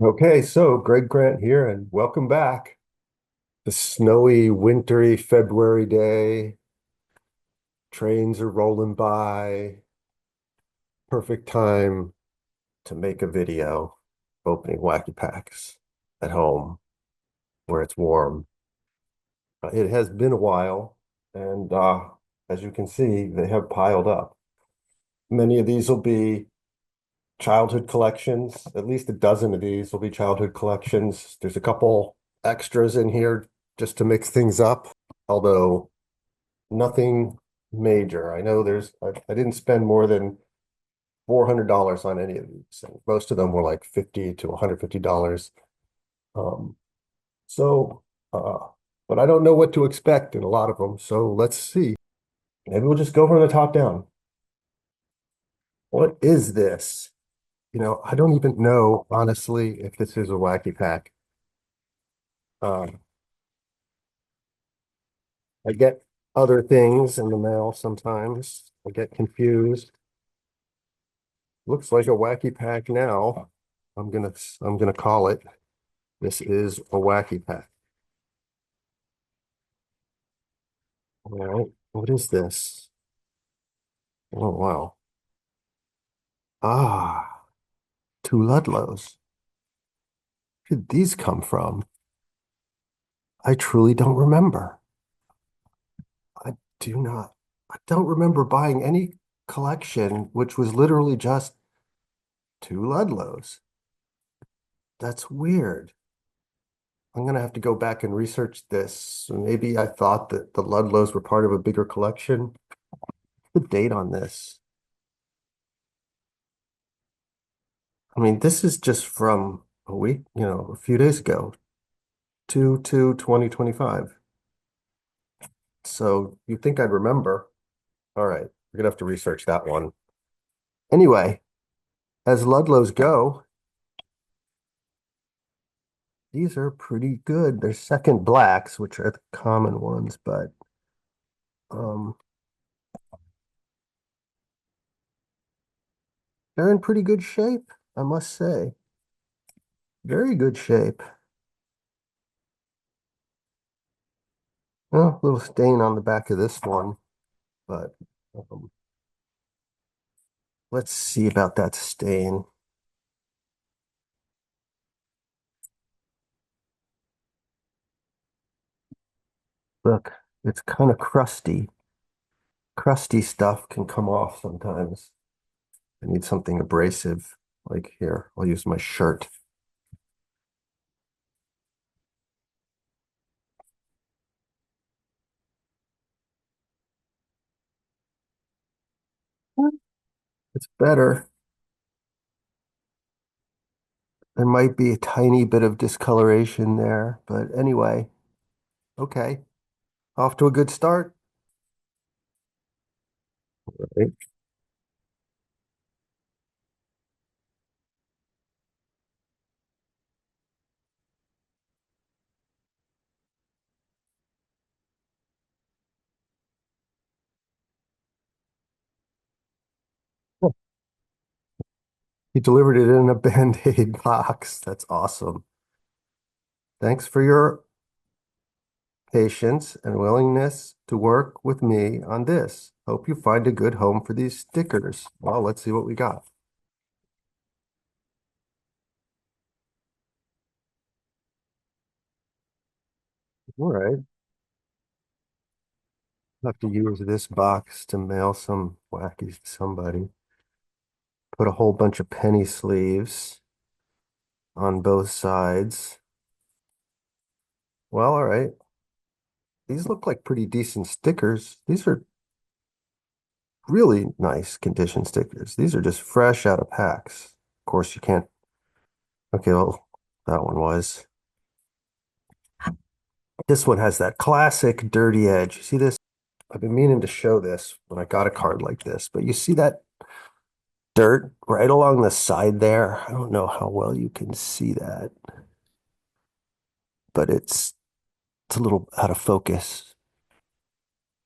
Okay, so Greg Grant here, and welcome back. The snowy, wintry February day. Trains are rolling by. Perfect time to make a video opening Wacky Packs at home where it's warm. It has been a while, and as you can see, they have piled up. Many of these will be childhood collections. At least a dozen of these will be childhood collections. There's a couple extras in here just to mix things up, although nothing major. I know I didn't spend more than $400 on any of these. And most of them were like 50 to $150. Um, so, uh, but I don't know what to expect in a lot of them. So let's see. Maybe we'll just go from the top down. What is this? I don't even know, honestly, if this is a wacky pack. Um, I get other things in the mail sometimes. I get confused. Looks like a wacky pack now. I'm gonna call it. This is a wacky pack. All right. What is this? Oh wow. Ah, two Ludlows. Where did these come from? I truly don't remember. I do not. I don't remember buying any collection which was literally just two Ludlows. That's weird. I'm gonna have to go back and research this. Maybe I thought that the Ludlows were part of a bigger collection. The date on this. I mean, this is just from a week, a few days ago, 2/2/2025. So you'd think I'd remember. All right, we're gonna have to research that one. Anyway, as Ludlows go, these are pretty good. They're second blacks, which are the common ones, but um, they're in pretty good shape, I must say. Very good shape. Well, a little stain on the back of this one, but um, let's see about that stain. Look, it's kind of crusty. Crusty stuff can come off sometimes. I need something abrasive, like here. I'll use my shirt. It's better. There might be a tiny bit of discoloration there, but anyway, okay. Off to a good start. Right. He delivered it in a Band-Aid box. That's awesome. Thanks for your patience and willingness to work with me on this. Hope you find a good home for these stickers. Well, let's see what we got. All right. I'll have to use this box to mail some wackies to somebody. Put a whole bunch of penny sleeves on both sides. Well, all right. These look like pretty decent stickers. These are really nice condition stickers. These are just fresh out of packs. Of course, you can't. Okay, well, that one was. This one has that classic dirty edge. You see this? I've been meaning to show this when I got a card like this, but you see that dirt right along the side there? I don't know how well you can see that, but it's a little out of focus,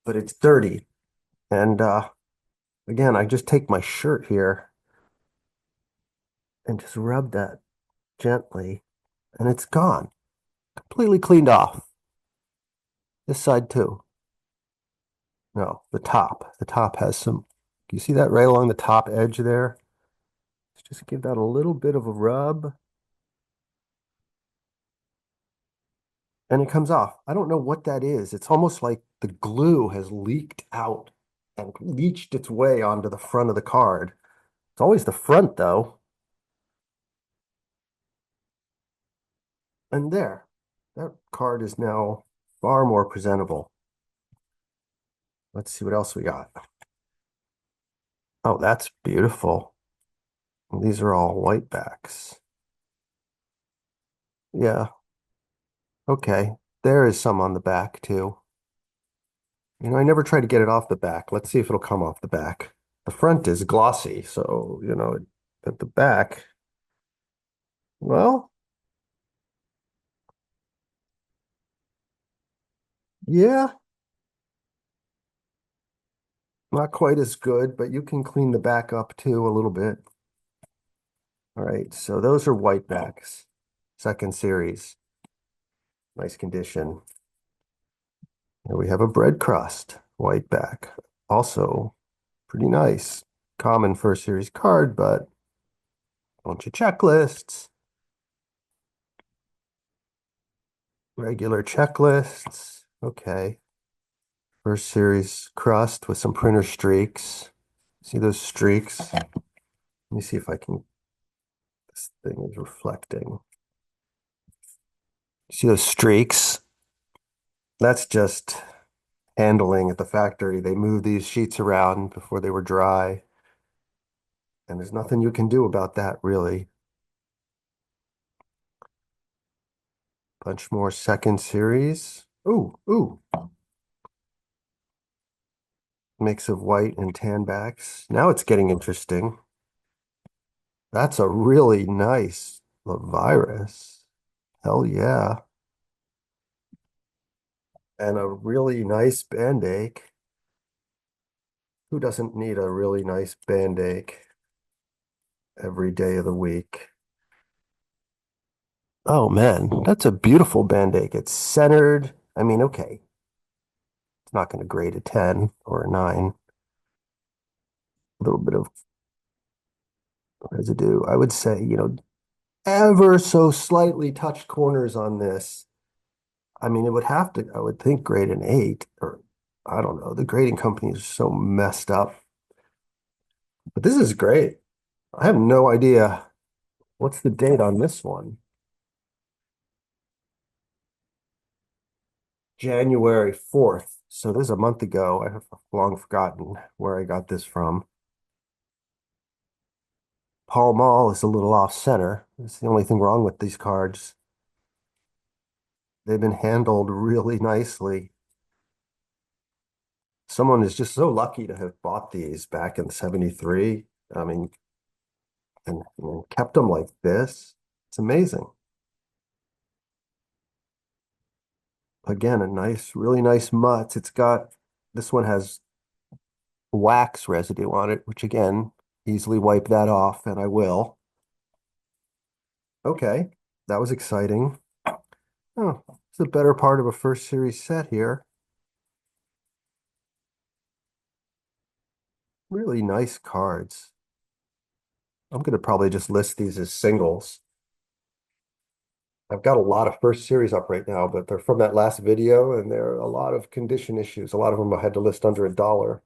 but it's dirty. And again, I just take my shirt here and just rub that. gently, and it's gone. Completely cleaned off. This side too. No, the top. The top has some, you see that right along the top edge there? Let's just give that a little bit of a rub, and it comes off. I don't know what that is. It's almost like the glue has leaked out and leached its way onto the front of the card. It's always the front though. And there, that card is now far more presentable. Let's see what else we got. Oh, that's beautiful. These are all white backs. Yeah, okay. There is some on the back too. I never try to get it off the back. Let's see if it'll come off the back. The front is glossy, so, at the back, well, yeah, not quite as good, but you can clean the back up too a little bit. All right, so those are white backs. Second series. Nice condition. Here we have a bread crust, white back. Also pretty nice. Common first series card, but a bunch of checklists, regular checklists. Okay. First series crust with some printer streaks. See those streaks? Let me see if I can, this thing is reflecting. See those streaks? That's just handling at the factory. They moved these sheets around before they were dry, and there's nothing you can do about that, really. Bunch more second series. Ooh, ooh. Mix of white and tan backs. Now it's getting interesting. That's a really nice Lavirus. Hell yeah. And a really nice Bandache. Who doesn't need a really nice Bandache every day of the week? Oh man, that's a beautiful Bandache. It's centered. I mean, okay, it's not going to grade a 10 or a 9. A little bit of residue. I would say, ever so slightly touched corners on this. I mean, it would have to, I would think, grade an 8, or I don't know. The grading company is so messed up. But this is great. I have no idea. What's the date on this one? January 4th. So this is a month ago. I have long forgotten where I got this from. Maul is a little off center. It's the only thing wrong with these cards. They've been handled really nicely. Someone is just so lucky to have bought these back in 73. I mean, and kept them like this. It's amazing. Again, a nice, really nice Mutt. This one has wax residue on it, which again, easily wipe that off, and I will. Okay, that was exciting. Oh, it's the better part of a first series set here. Really nice cards. I'm going to probably just list these as singles. I've got a lot of first series up right now, but they're from that last video, and there are a lot of condition issues. A lot of them I had to list under $1.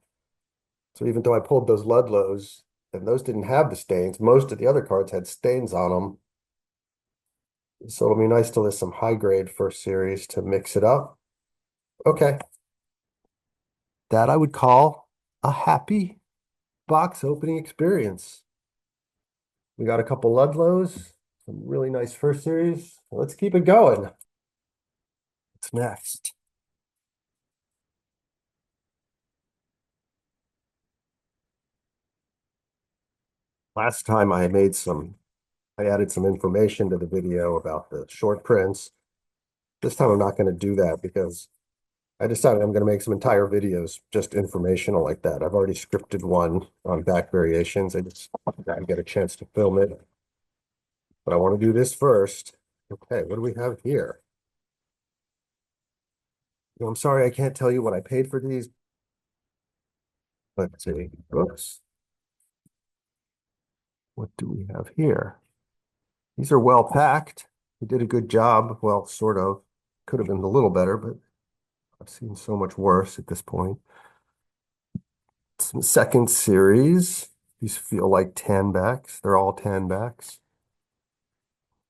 So even though I pulled those ludlows, and those didn't have the stains, most of the other cards had stains on them. So it'll be nice to list some high grade first series to mix it up. Okay. That I would call a happy box opening experience. We got a couple ludlows, some really nice first series. Let's keep it going. What's next? Last time I added some information to the video about the short prints. This time I'm not going to do that because I decided I'm going to make some entire videos just informational like that. I've already scripted one on back variations. I just didn't get a chance to film it. but I want to do this first. Okay, what do we have here? I'm sorry, I can't tell you what I paid for these. Let's see. Oops. What do we have here? These are well packed. We did a good job. Well, sort of. Could have been a little better, but I've seen so much worse at this point. Some second series. These feel like tan backs. They're all tan backs.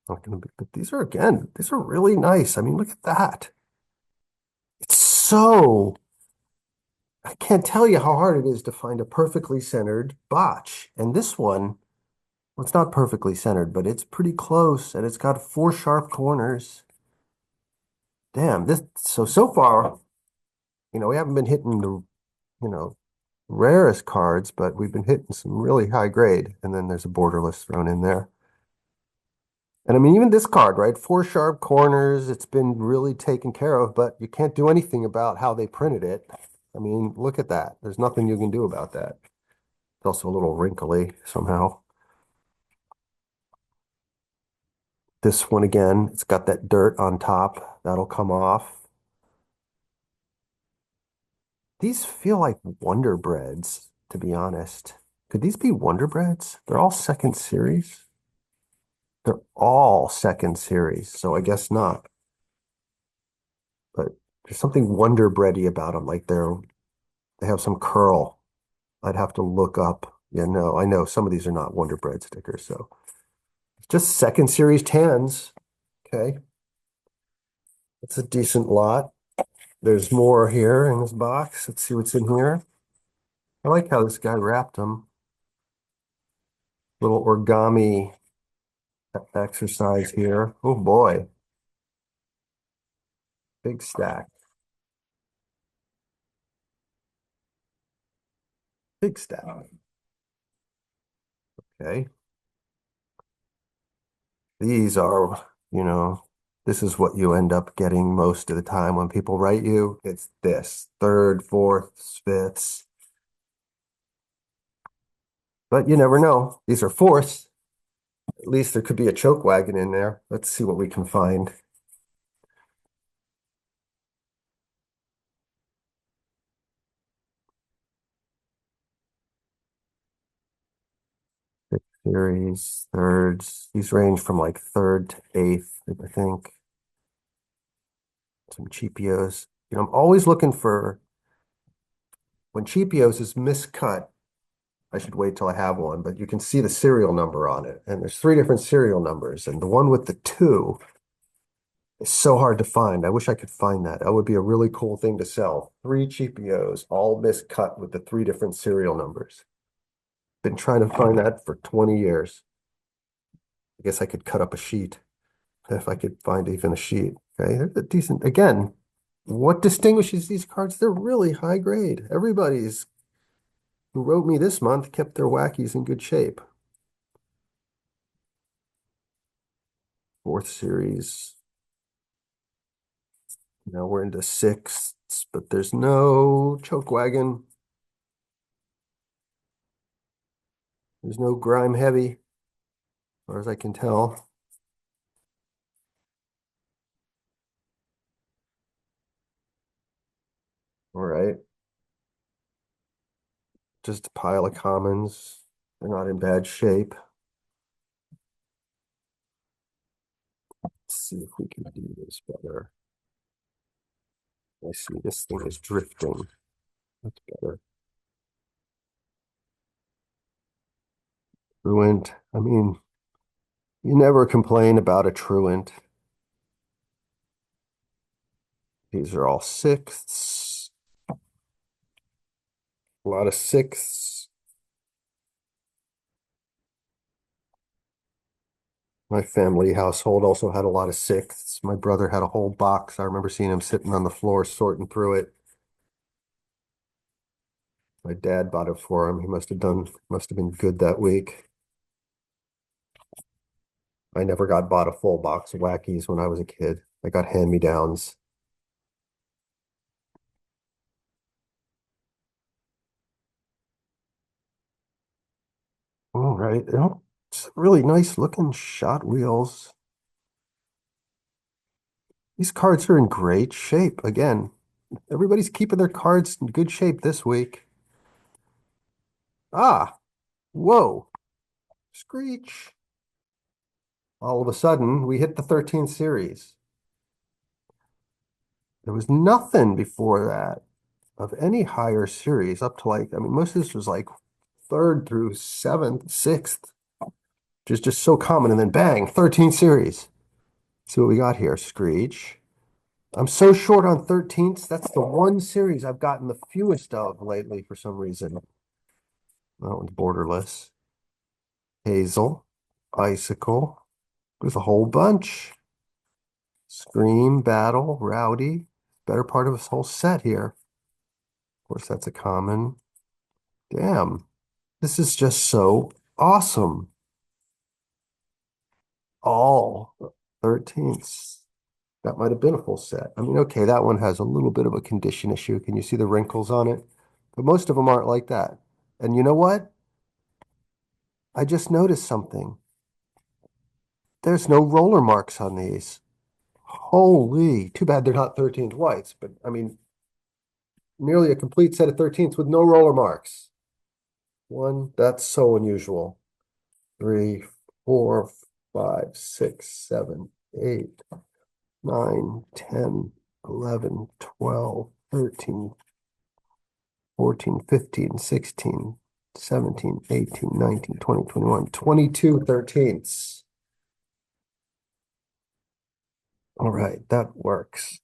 Not gonna be, but these are again, these are really nice. I mean, look at that. It's so, I can't tell you how hard it is to find a perfectly centered botch. And this one, well, it's not perfectly centered, but it's pretty close and it's got four sharp corners. Damn, so far, we haven't been hitting the, you know, rarest cards, but we've been hitting some really high grade. And then there's a borderless thrown in there. And I mean, even this card, right? Four sharp corners. It's been really taken care of, but you can't do anything about how they printed it. I mean, look at that. There's nothing you can do about that. It's also a little wrinkly somehow. This one again, it's got that dirt on top. That'll come off. These feel like Wonder Breads, to be honest. Could these be Wonder Breads? They're all second series. They're all second series, so I guess not. But there's something Wonder Bready about them, like they have some curl. I'd have to look up. Yeah, no, I know some of these are not Wonder Bread stickers, so it's just second series tans. Okay, it's a decent lot. There's more here in this box. Let's see what's in here. I like how this guy wrapped them. Little origami exercise here. Oh boy, big stack. Big stack. Okay. These are, this is what you end up getting most of the time when people write you. It's this third, fourths, fifths. But you never know. These are fourths. At least there could be a choke wagon in there. Let's see what we can find. Sixth series, thirds. These range from like third to eighth, I think. Some cheapios. I'm always looking for when cheapios is miscut. I should wait till I have one, but you can see the serial number on it. And there's three different serial numbers. And the one with the two is so hard to find. I wish I could find that. That would be a really cool thing to sell. Three cheapios, all miscut with the three different serial numbers. Been trying to find that for 20 years. I guess I could cut up a sheet if I could find even a sheet. Okay, they're decent. Again, what distinguishes these cards? They're really high grade. Everybody's who wrote me this month kept their wackies in good shape. Fourth series. Now we're into sixths, but there's no choke wagon. There's no Grime Heavy, as far as I can tell. All right. Just a pile of commons. They're not in bad shape. Let's see if we can do this better. I see this thing is drifting. That's better. Truant. I mean, you never complain about a truant. These are all sixths. A lot of sixths. My family household also had a lot of sixths. My brother had a whole box. I remember seeing him sitting on the floor sorting through it. My dad bought it for him. He must have been good that week. I never got bought a full box of Wackies when I was a kid. I got hand-me-downs. All right. Yep. It's really nice looking shot wheels. These cards are in great shape. Again, everybody's keeping their cards in good shape this week. Ah, whoa, screech. All of a sudden, we hit the 13th series. There was nothing before that of any higher series up to like, I mean, most of this was like third through seventh, sixth, which is just so common. And then bang, 13th series. See what we got here, Screech. I'm so short on 13ths. That's the one series I've gotten the fewest of lately for some reason. That one's borderless. Hazel, Icicle. There's a whole bunch. Scream, Battle, Rowdy. Better part of this whole set here. Of course, that's a common. Damn. This is just so awesome. All 13ths. That might have been a full set. I mean, okay, that one has a little bit of a condition issue. Can you see the wrinkles on it? But most of them aren't like that. And you know what? I just noticed something. There's no roller marks on these. Holy, too bad they're not 13th whites, but I mean, nearly a complete set of 13ths with no roller marks. One, that's so unusual. Three, four, five, six, seven, eight, 9, 10, 11, 12, 13, 14, 15, 16, 17, 18, 19, 20, 21, 22 13ths. All right, that works.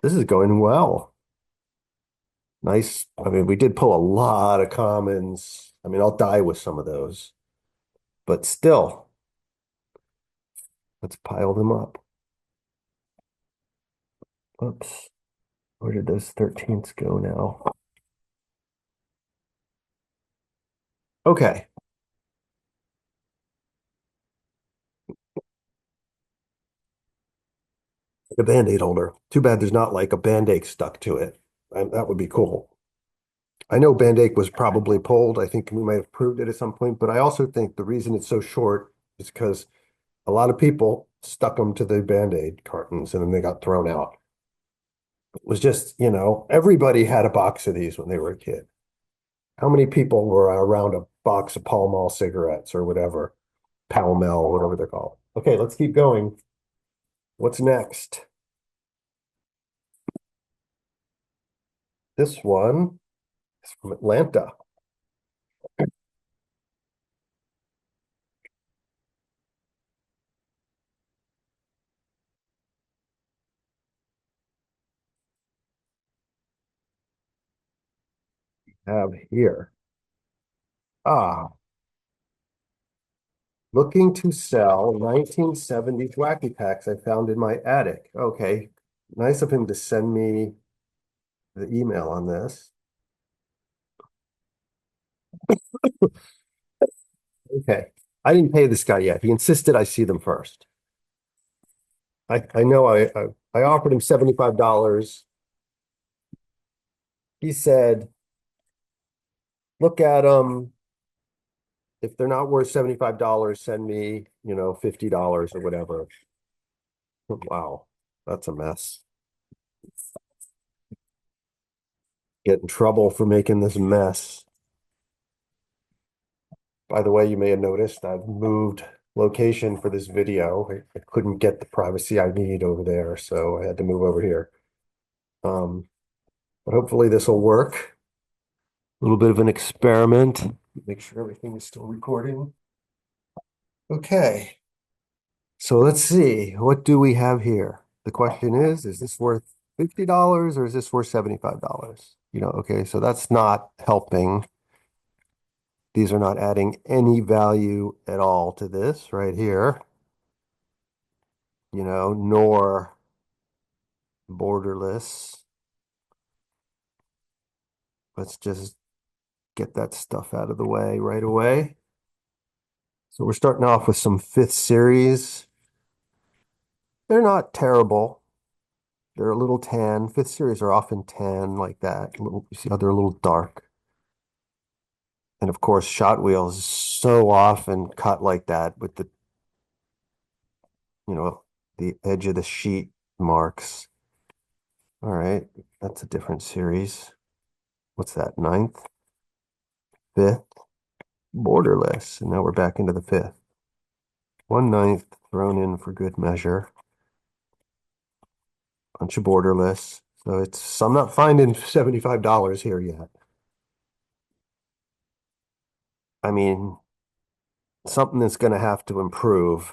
This is going well. Nice. I mean, we did pull a lot of commons. I mean, I'll die with some of those, but still, let's pile them up. Oops. Where did those 13ths go now? Okay. A Band-Aid holder. Too bad there's not like a Band-Aid stuck to it. That would be cool. I know Bandache was probably pulled. I think we might have proved it at some point, but I also think the reason it's so short is because a lot of people stuck them to the Band-Aid cartons and then they got thrown out. It was just, everybody had a box of these when they were a kid. How many people were around a box of Pall Mall cigarettes or whatever, Pall Mall, whatever they're called? Okay, let's keep going. What's next? This one is from Atlanta. Have here. Ah, looking to sell 1970s Wacky Packs I found in my attic. Okay, nice of him to send me the email on this. Okay, I didn't pay this guy yet. He insisted I see them first. I know I offered him $75. He said, look at them. If they're not worth $75, send me, $50 or whatever. Wow, that's a mess. Get in trouble for making this mess. By the way, you may have noticed I've moved location for this video. I couldn't get the privacy I need over there, so I had to move over here. Um, but hopefully this will work. A little bit of an experiment. Make sure everything is still recording. Okay, so let's see. What do we have here? The question is this worth $50 or is this worth $75? Okay, so that's not helping. These are not adding any value at all to this right here, nor borderless. Let's just get that stuff out of the way right away. So we're starting off with some fifth series. They're not terrible. They're a little tan. Fifth series are often tan like that. You see how they're a little dark. And of course, Shot Wheels is so often cut like that with the, you know, the edge of the sheet marks. All right, that's a different series. What's that, ninth, fifth, borderless. And now we're back into the fifth. One ninth thrown in for good measure. Bunch of borderless. So I'm not finding $75 here yet. I mean, something that's going to have to improve.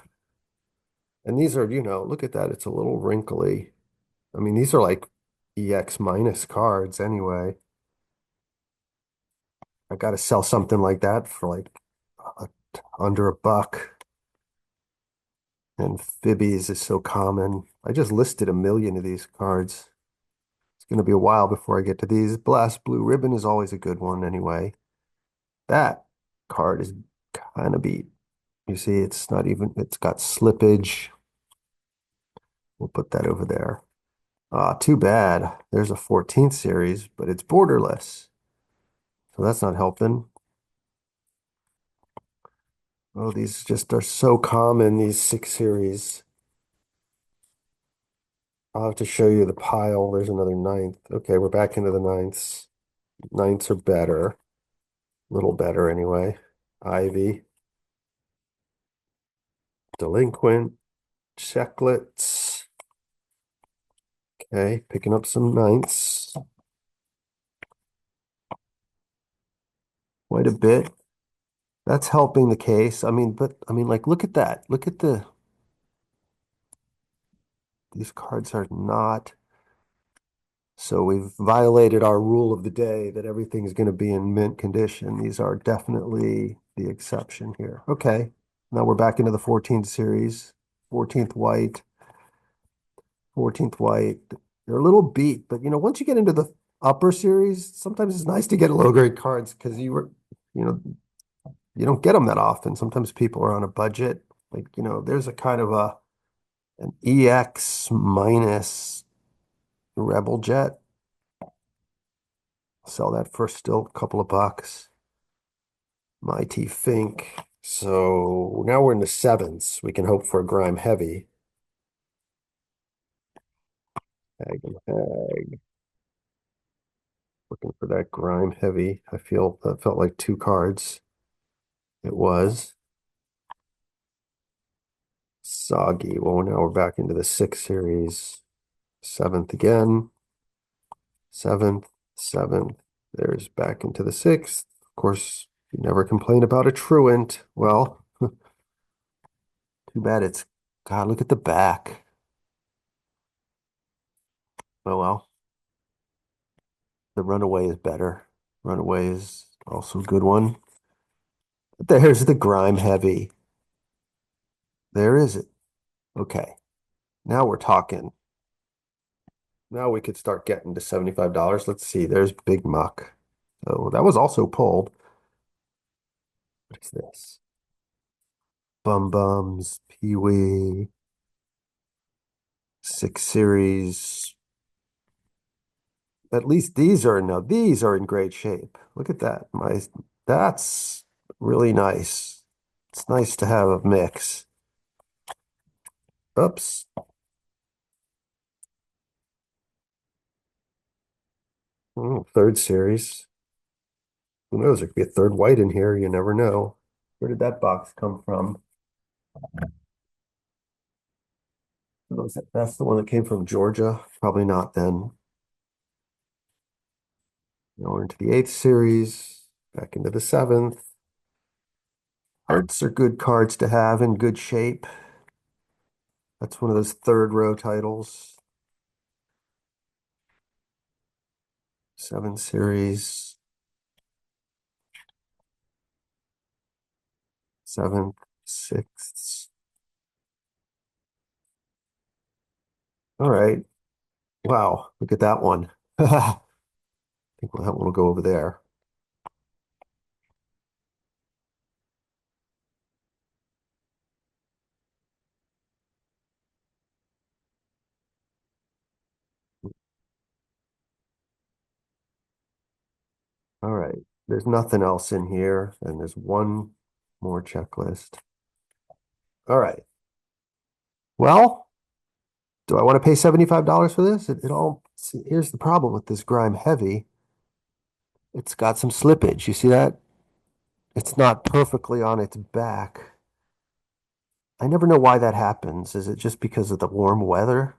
And these are, look at that. It's a little wrinkly. I mean, these are like EX minus cards anyway. I got to sell something like that for like a, under $1. And Fibbies is so common. I just listed 1 million of these cards. It's going to be a while before I get to these. Blast Blue Ribbon is always a good one anyway. That card is kind of beat. You see, it's not even, it's got slippage. We'll put that over there. Too bad. There's a 14th series, but it's borderless. So that's not helping. Oh, these just are so common, these 6 series. I'll have to show you the pile. There's another ninth. Okay, we're back into the ninths. Ninths are better. A little better anyway. Ivy, Delinquent, Checklets. Okay, picking up some ninths. Quite a bit. That's helping the case. I mean, but I mean, like, look at that. Look at these cards are not. So we've violated our rule of the day that everything's going to be in mint condition. These are definitely the exception here. Okay. Now we're back into the 14th series. 14th white, 14th white. They're a little beat, but once you get into the upper series, sometimes it's nice to get low grade cards because you know, you don't get them that often. Sometimes people are on a budget. Like, there's a kind of an EX minus Rebel Jet. Sell that for still a couple of bucks. Mighty Fink. So now we're in the sevens. We can hope for a Grime Heavy. Hag and Hag. Looking for that Grime Heavy. I feel that felt like 2 cards. It was. Soggy. Well, now we're back into the 6 series. Seventh again. Seventh, seventh. There's back into the sixth. Of course, you never complain about a truant. Well, too bad it's, God, look at the back. Oh well, the Runaway is better. Runaway is also a good one. But there's the Grime Heavy. There is it. Okay. Now we're talking. Now we could start getting to $75. Let's see. There's Big Muck. Oh, that was also pulled. What is this? Bum Bums, Pee Wee, 6 series. At least these are in great shape. Look at that. That's really nice. It's nice to have a mix. Oops. Oh, third series. Who knows? There could be a third white in here. You never know. Where did that box come from? That's the one that came from Georgia. Probably not then. Now we're into the 8th series, back into the 7th. Hearts are good cards to have in good shape. That's one of those third row titles. 7th series, 7th, 6th. All right. Wow. Look at that one. I think that one will go over there. All right. There's nothing else in here, and there's one more checklist. All right. Well, do I want to pay $75 for this? It all, see, here's the problem with this Grime Heavy. It's got some slippage. You see that? It's not perfectly on its back. I never know why that happens. Is it just because of the warm weather?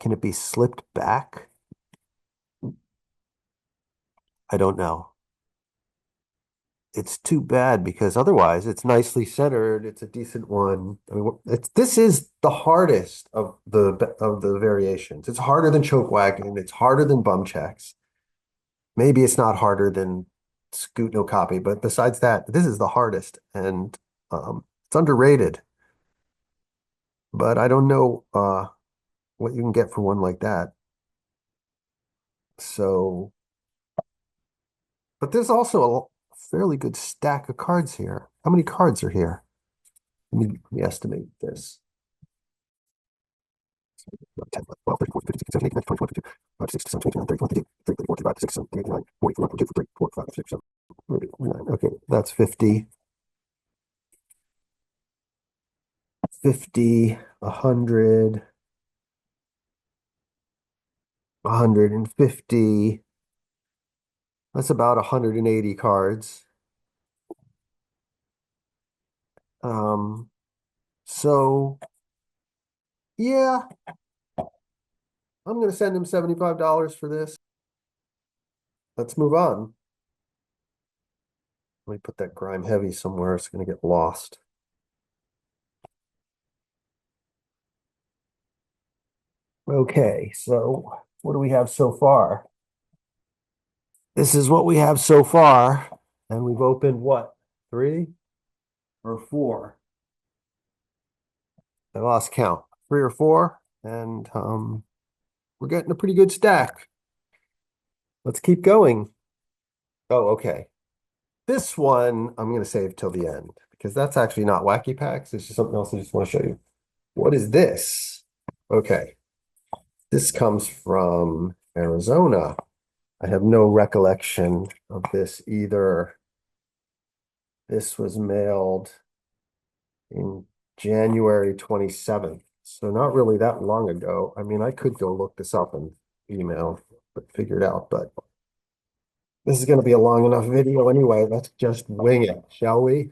Can it be slipped back? I don't know. It's too bad because otherwise it's nicely centered. It's a decent one. I mean, this is the hardest of the variations. It's harder than choke wagon. It's harder than bum checks. Maybe it's not harder than scoot no copy, but besides that, this is the hardest, and it's underrated. But I don't know what you can get for one like that. So, but there's also a fairly good stack of cards here. How many cards are here? Let me estimate this. 10, 12, 13, 14, 15, 16, 17, 18, 19, 20, 21, 22, 5, 6, 7, 8, 9, 30, 31, 32, 33, 34, 35, 36, 37, 38, 39, 40, 41, 42, 43, 44, 45, 46, 47. Okay, that's 50. 50, 100, 150. That's about 180 cards. Um, so yeah, I'm gonna send him $75 for this. Let's move on. Let me put that Grime Heavy somewhere. It's gonna get lost. Okay, so what do we have so far? This is what we have so far, and we've opened what? Three or four? I lost count. Three or four, and we're getting a pretty good stack. Let's keep going. Oh, okay. This one I'm going to save till the end because that's actually not Wacky Packs. It's just something else I just want to show you. What is this? Okay. This comes from Arizona. I have no recollection of this either. This was mailed in January 27th. So not really that long ago. I mean, I could go look this up and email, but figure it out. But this is going to be a long enough video anyway. Let's just wing it, shall we?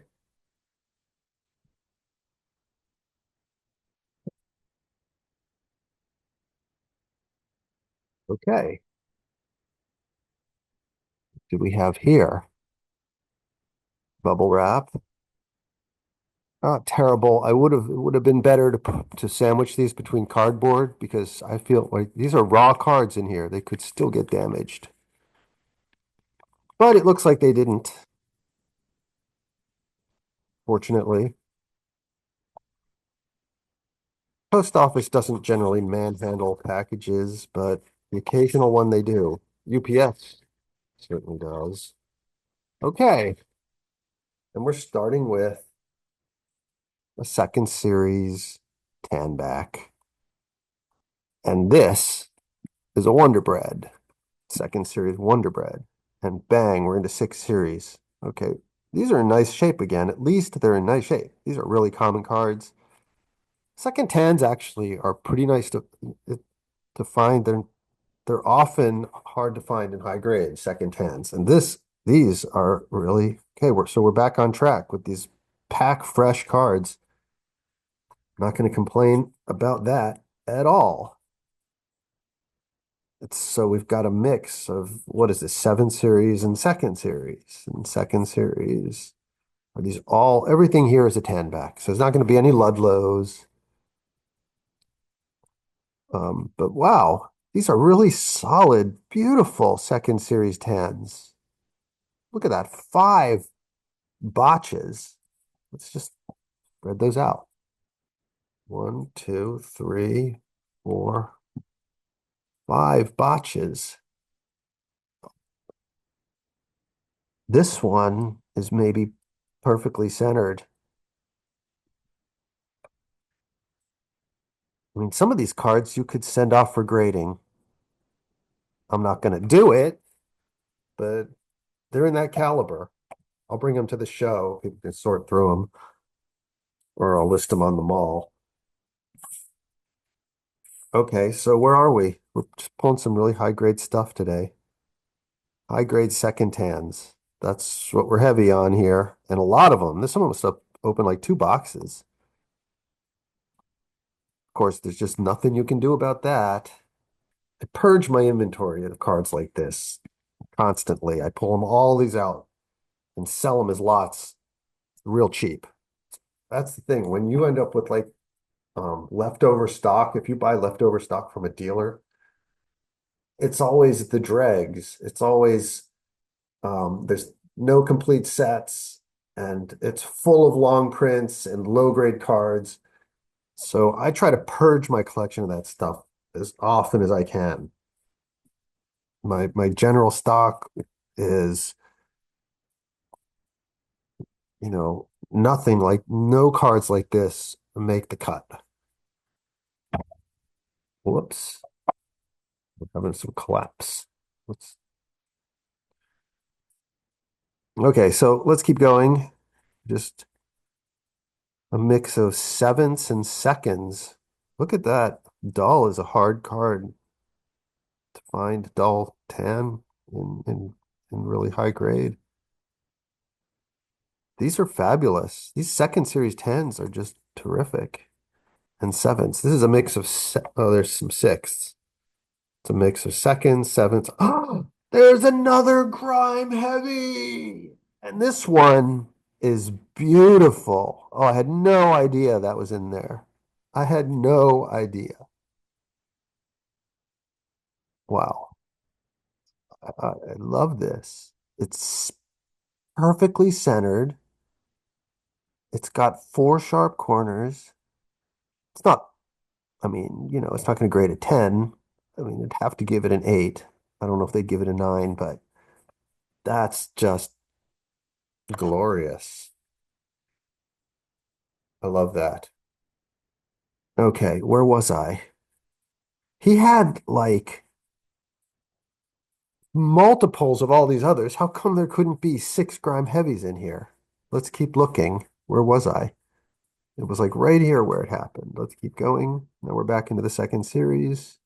Okay. Do we have here? Bubble wrap. Not terrible. It would have been better to sandwich these between cardboard because I feel like these are raw cards in here. They could still get damaged. But it looks like they didn't, fortunately. Post office doesn't generally manhandle packages, but the occasional one they do. UPS certainly does. Okay, and we're starting with a second series tan back. And this is a Wonder Bread. Second series Wonder Bread. And bang, we're into six series. Okay, these are in nice shape again. At least they're in nice shape. These are really common cards. Second tans actually are pretty nice to find. They're often hard to find in high grade second tans. And these are really okay. We're back on track with these pack fresh cards. Not going to complain about that at all. So we've got a mix of what is this, seven series and second series. And second series are these all, everything here is a tan back. So there's not going to be any ludlows. But wow, these are really solid, beautiful second series tans. Look at that, five botches. Let's just spread those out. One, two, three, four, five botches. This one is maybe perfectly centered. I mean, some of these cards you could send off for grading. I'm not going to do it, but they're in that caliber. I'll bring them to the show. People can sort through them, or I'll list them on the mall. Okay, so where are we? We're just pulling some really high grade stuff today. High grade second hands. That's what we're heavy on here. And a lot of them. There's some of them stuff open like two boxes. Of course, there's just nothing you can do about that. I purge my inventory of cards like this constantly. I pull them all these out and sell them as lots real cheap. That's the thing. When you end up with like leftover stock, if you buy leftover stock from a dealer, it's always the dregs. It's always there's no complete sets and it's full of long prints and low grade cards. So I try to purge my collection of that stuff as often as I can. My general stock is, nothing like no cards like this make the cut. Whoops. We're having some collapse. Let's Okay, so let's keep going. Just a mix of sevenths and seconds. Look at that. Dull is a hard card to find. Dull 10 in really high grade. These are fabulous. These second series 10s are just terrific. And sevens. This is a mix of oh, there's some sixths. It's a mix of seconds, sevenths. Oh, there's another Grime Heavy. And this one is beautiful. Oh, I had no idea that was in there. I had no idea. Wow. I love this. It's perfectly centered. It's got four sharp corners. It's not, it's not going to grade a 10. I mean, it'd have to give it an 8. I don't know if they'd give it a 9, but that's just glorious. I love that. Okay, where was I? He had like multiples of all these others. How come there couldn't be six Grime Heavies in here? Let's keep looking. Where was I? It was like right here where it happened. Let's keep going. Now we're back into the second series.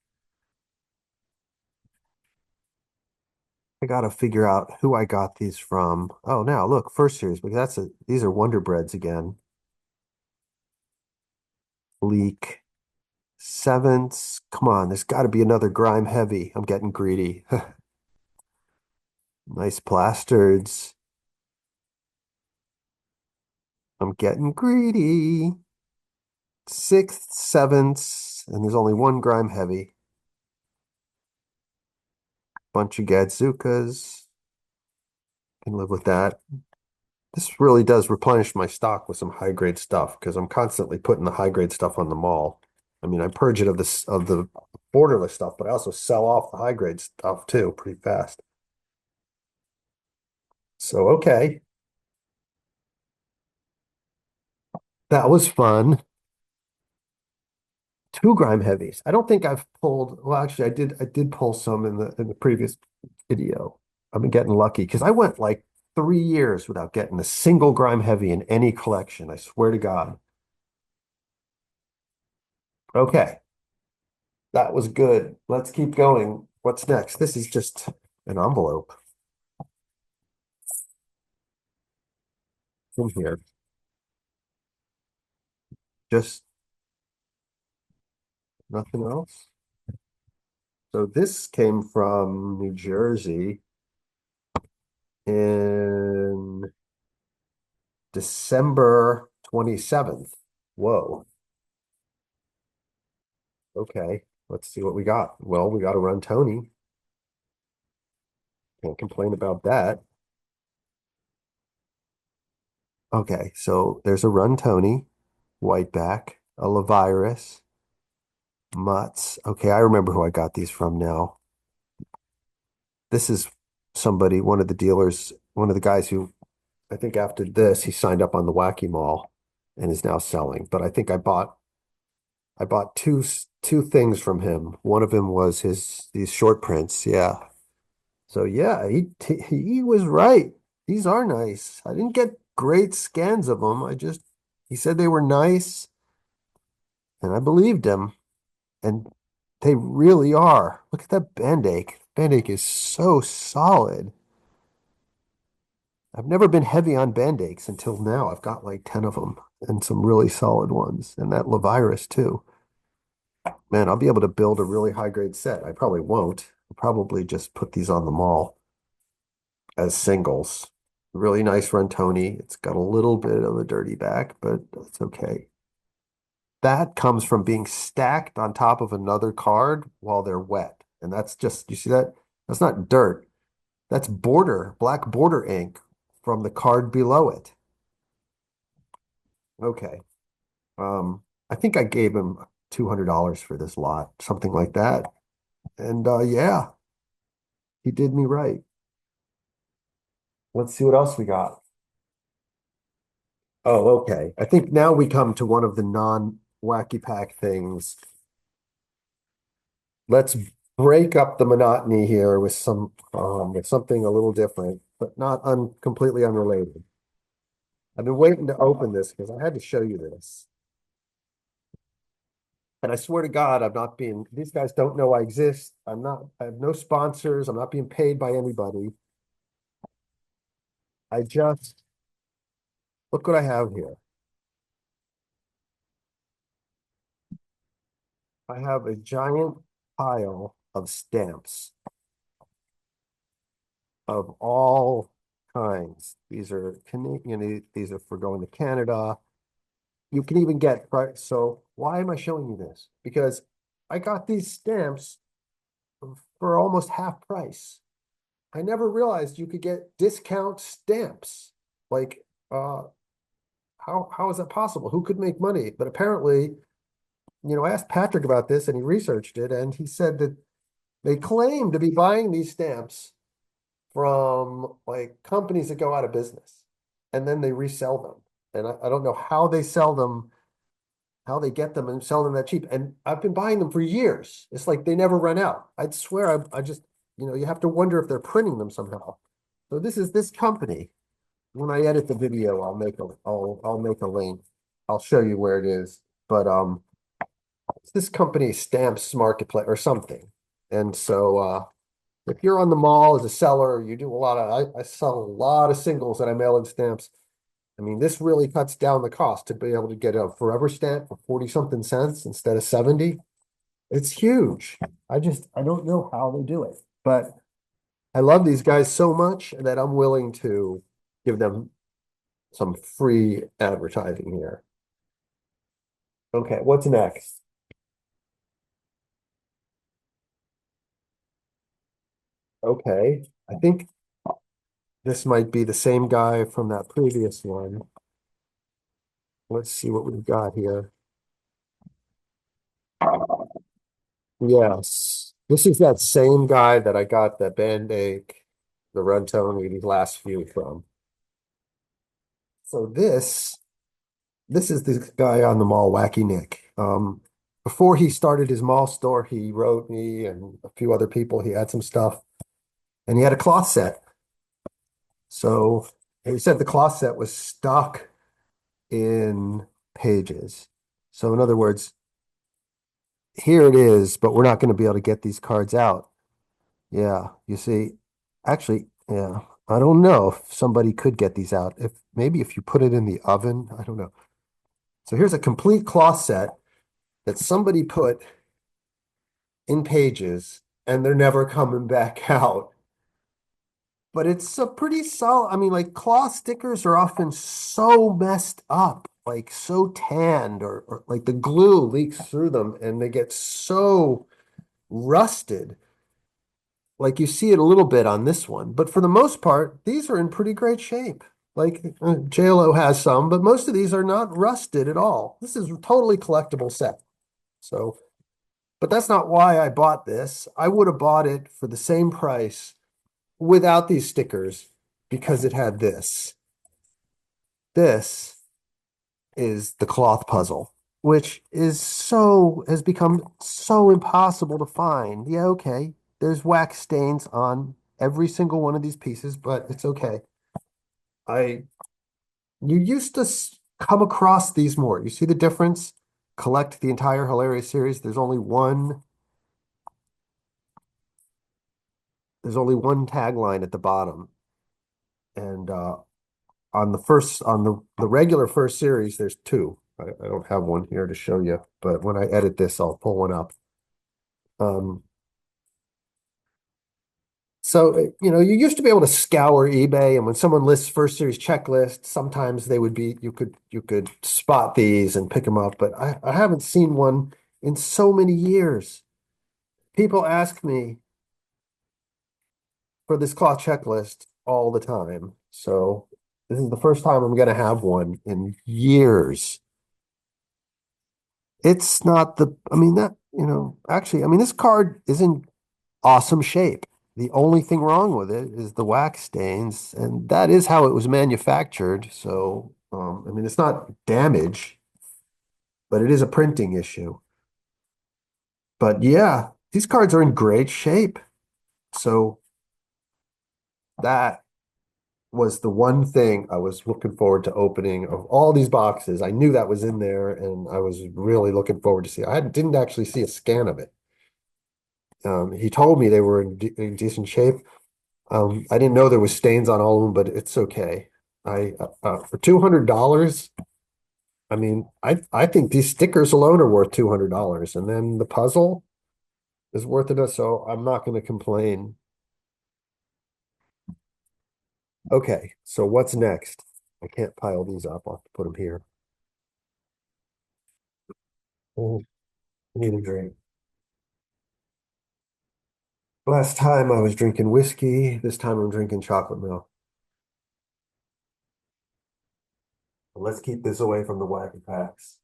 I gotta figure out who I got these from. Oh, now look, first series, because these are Wonder Breads again. Bleak. Sevenths. Come on, there's got to be another Grime Heavy. I'm getting greedy. Nice plastards. I'm getting greedy. Sixth, seventh, and there's only one Grime Heavy. Bunch of Gadzukas. Can live with that. This really does replenish my stock with some high grade stuff because I'm constantly putting the high grade stuff on the mall. I mean, I purge it of the borderless stuff, but I also sell off the high grade stuff too pretty fast. So okay, that was fun. Two Grime Heavies. I don't think I've pulled, well, actually I did pull some in the previous video. I've been getting lucky because I went like 3 years without getting a single Grime Heavy in any collection. I swear to God. Okay, that was good. Let's keep going. What's next? This is just an envelope in here. Just nothing else. So this came from New Jersey in December 27th. Whoa. Okay, let's see what we got. Well, we got to run Tony. Can't complain about that. Okay, so there's a run Tony, Whiteback, a Lavirus, Mutts. Okay, I remember who I got these from now. This is somebody, one of the dealers, one of the guys who I think after this he signed up on the Wacky Mall and is now selling. But I think I bought two things from him. One of them was these short prints. Yeah. So yeah, he was right. These are nice. I didn't get great scans of them. He said they were nice, and I believed him. And they really are. Look at that Bandache. Bandache is so solid. I've never been heavy on Bandaches until now. I've got like 10 of them and some really solid ones. And that Lavirus too. Man, I'll be able to build a really high grade set. I probably won't. I'll probably just put these on the mall as singles. Really nice run Tony. It's got a little bit of a dirty back, but it's okay. That comes from being stacked on top of another card while they're wet. And that's just, you see that? That's not dirt. That's black border ink from the card below it. Okay. I think I gave him $200 for this lot, something like that. And yeah, he did me right. Let's see what else we got. Oh, okay. I think now we come to one of the non-Wacky Pack things. Let's break up the monotony here with something a little different, but not un completely unrelated. I've been waiting to open this because I had to show you this. And I swear to God, I'm not being, these guys don't know I exist. I have no sponsors. I'm not being paid by anybody. I just, look what I have here. I have a giant pile of stamps of all kinds. These are Canadian, these are for going to Canada. You can even get, right? So why am I showing you this? Because I got these stamps for almost half price. I never realized you could get discount stamps. Like, how is that possible? Who could make money? But apparently, I asked Patrick about this and he researched it and he said that they claim to be buying these stamps from like companies that go out of business and then they resell them. And I don't know how they sell them, how they get them and sell them that cheap. And I've been buying them for years. It's like they never run out. I'd swear I just, you have to wonder if they're printing them somehow. So this is this company. When I edit the video, I'll make a link. I'll show you where it is. But it's this company Stamps Marketplace or something. And so if you're on the mall as a seller, you do a lot of I sell a lot of singles that I mail in stamps. I mean, this really cuts down the cost to be able to get a forever stamp for 40 something cents instead of 70. It's huge. I don't know how they do it, but I love these guys so much that I'm willing to give them some free advertising here. Okay, what's next? Okay, I think this might be the same guy from that previous one. Let's see what we've got here. Yes, this is that same guy that I got the Bandache, the Red Tony, these last few from. So this is this guy on the mall, Wacky Nick. Before he started his mall store, he wrote me and a few other people. He had some stuff, and he had a cloth set. So he said the cloth set was stuck in pages. So in other words, here it is, but we're not going to be able to get these cards out. Yeah, you see, actually, yeah, I don't know if somebody could get these out. If maybe if you put it in the oven, I don't know. So here's a complete cloth set that somebody put in pages and they're never coming back out. But it's a pretty solid. I mean, like cloth stickers are often so messed up, like so tanned, or like the glue leaks through them and they get so rusted. Like you see it a little bit on this one, but for the most part, these are in pretty great shape. Like JLo has some, but most of these are not rusted at all. This is a totally collectible set. So, but that's not why I bought this. I would have bought it for the same price without these stickers because it had this. This is the cloth puzzle, which has become so impossible to find. Yeah, okay. There's wax stains on every single one of these pieces, but it's okay. I You used to come across these more. You see the difference? Collect the entire hilarious series. There's only one tagline at the bottom. And on the regular first series, there's two. I don't have one here to show you, but when I edit this, I'll pull one up. Um, so you used to be able to scour eBay, and when someone lists first series checklist, sometimes you could spot these and pick them up, but I haven't seen one in so many years. People ask me for this cloth checklist all the time. So this is the first time I'm going to have one in years. It's not the, I mean, actually, I mean, this card is in awesome shape. The only thing wrong with it is the wax stains, and that is how it was manufactured. So, I mean, it's not damage, but it is a printing issue. But yeah, these cards are in great shape. So that was the one thing I was looking forward to opening of all these boxes. I knew that was in there, and I was really looking forward to see. I didn't actually see a scan of it. He told me they were in decent shape. I didn't know there was stains on all of them, but it's okay. I For $200, I mean, I think these stickers alone are worth $200, and then the puzzle is worth it. So I'm not going to complain. Okay, so what's next? I can't pile these up. I'll have to put them here. Oh, I need a drink. Last time I was drinking whiskey. This time I'm drinking chocolate milk. Let's keep this away from the wacky packs.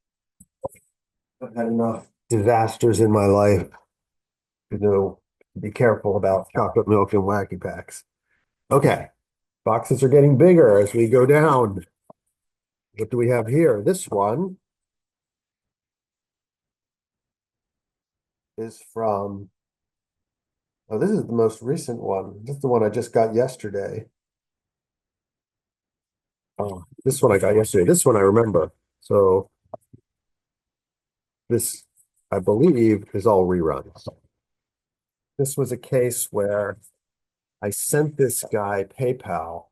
I've had enough disasters in my life to know be careful about chocolate milk and wacky packs. Okay, boxes are getting bigger as we go down. What do we have here? This one is from, oh, this is the most recent one. This is the one I just got yesterday. Oh, this one I got yesterday. This one I remember. So this, I believe, is all reruns. This was a case where I sent this guy PayPal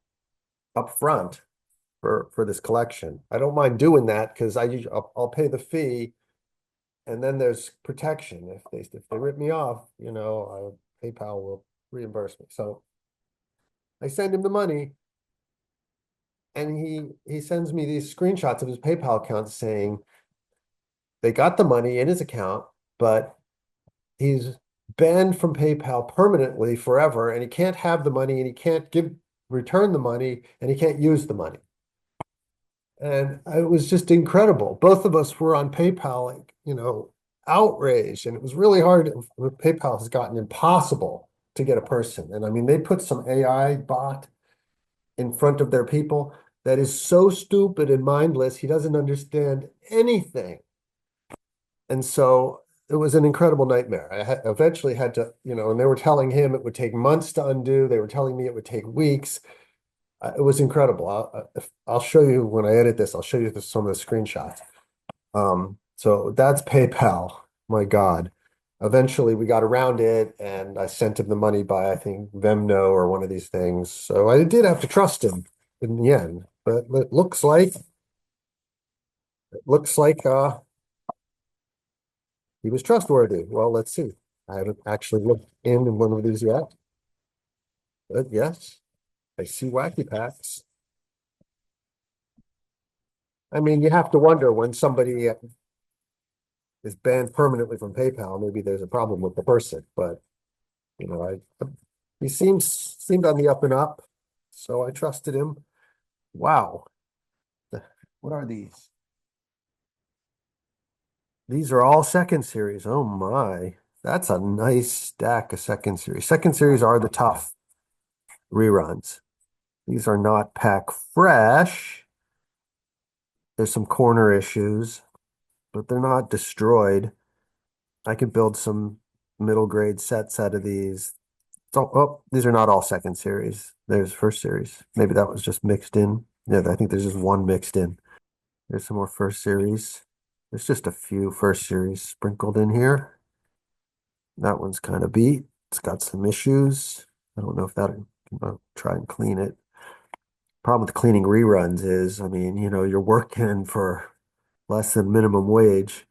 up front for this collection. I don't mind doing that because I'll pay the fee, and then there's protection. If they rip me off, PayPal will reimburse me. So I send him the money, and he sends me these screenshots of his PayPal account saying they got the money in his account, but he's banned from PayPal permanently forever, and he can't have the money, and he can't return the money, and he can't use the money. And it was just incredible. Both of us were on PayPal, like, outraged, and it was really hard. PayPal has gotten impossible to get a person. And I mean, they put some AI bot in front of their people that is so stupid and mindless, he doesn't understand anything. And so it was an incredible nightmare. Eventually had to, and they were telling him it would take months to undo. They were telling me it would take weeks. It was incredible. I'll show you when I edit this. I'll show you some of the screenshots. So that's PayPal. My God. Eventually, we got around it, and I sent him the money by, I think, Venmo or one of these things. So I did have to trust him in the end. But it looks like he was trustworthy. Well, let's see. I haven't actually looked in one of these yet. But yes, I see wacky packs. I mean, you have to wonder when somebody is banned permanently from PayPal, maybe there's a problem with the person. But he seemed on the up and up, so I trusted him. Wow, what are these? These are all second series. Oh my, that's a nice stack of second series. Second series are the tough reruns. These are not pack fresh. There's some corner issues, but they're not destroyed. I could build some middle grade sets out of these. Oh, these are not all second series. There's first series. Maybe that was just mixed in. Yeah, I think there's just one mixed in. There's some more first series. There's just a few first series sprinkled in here. That one's kind of beat. It's got some issues. I don't know if that, I'll try and clean it. Problem with cleaning reruns is, I mean, you're working for less than minimum wage.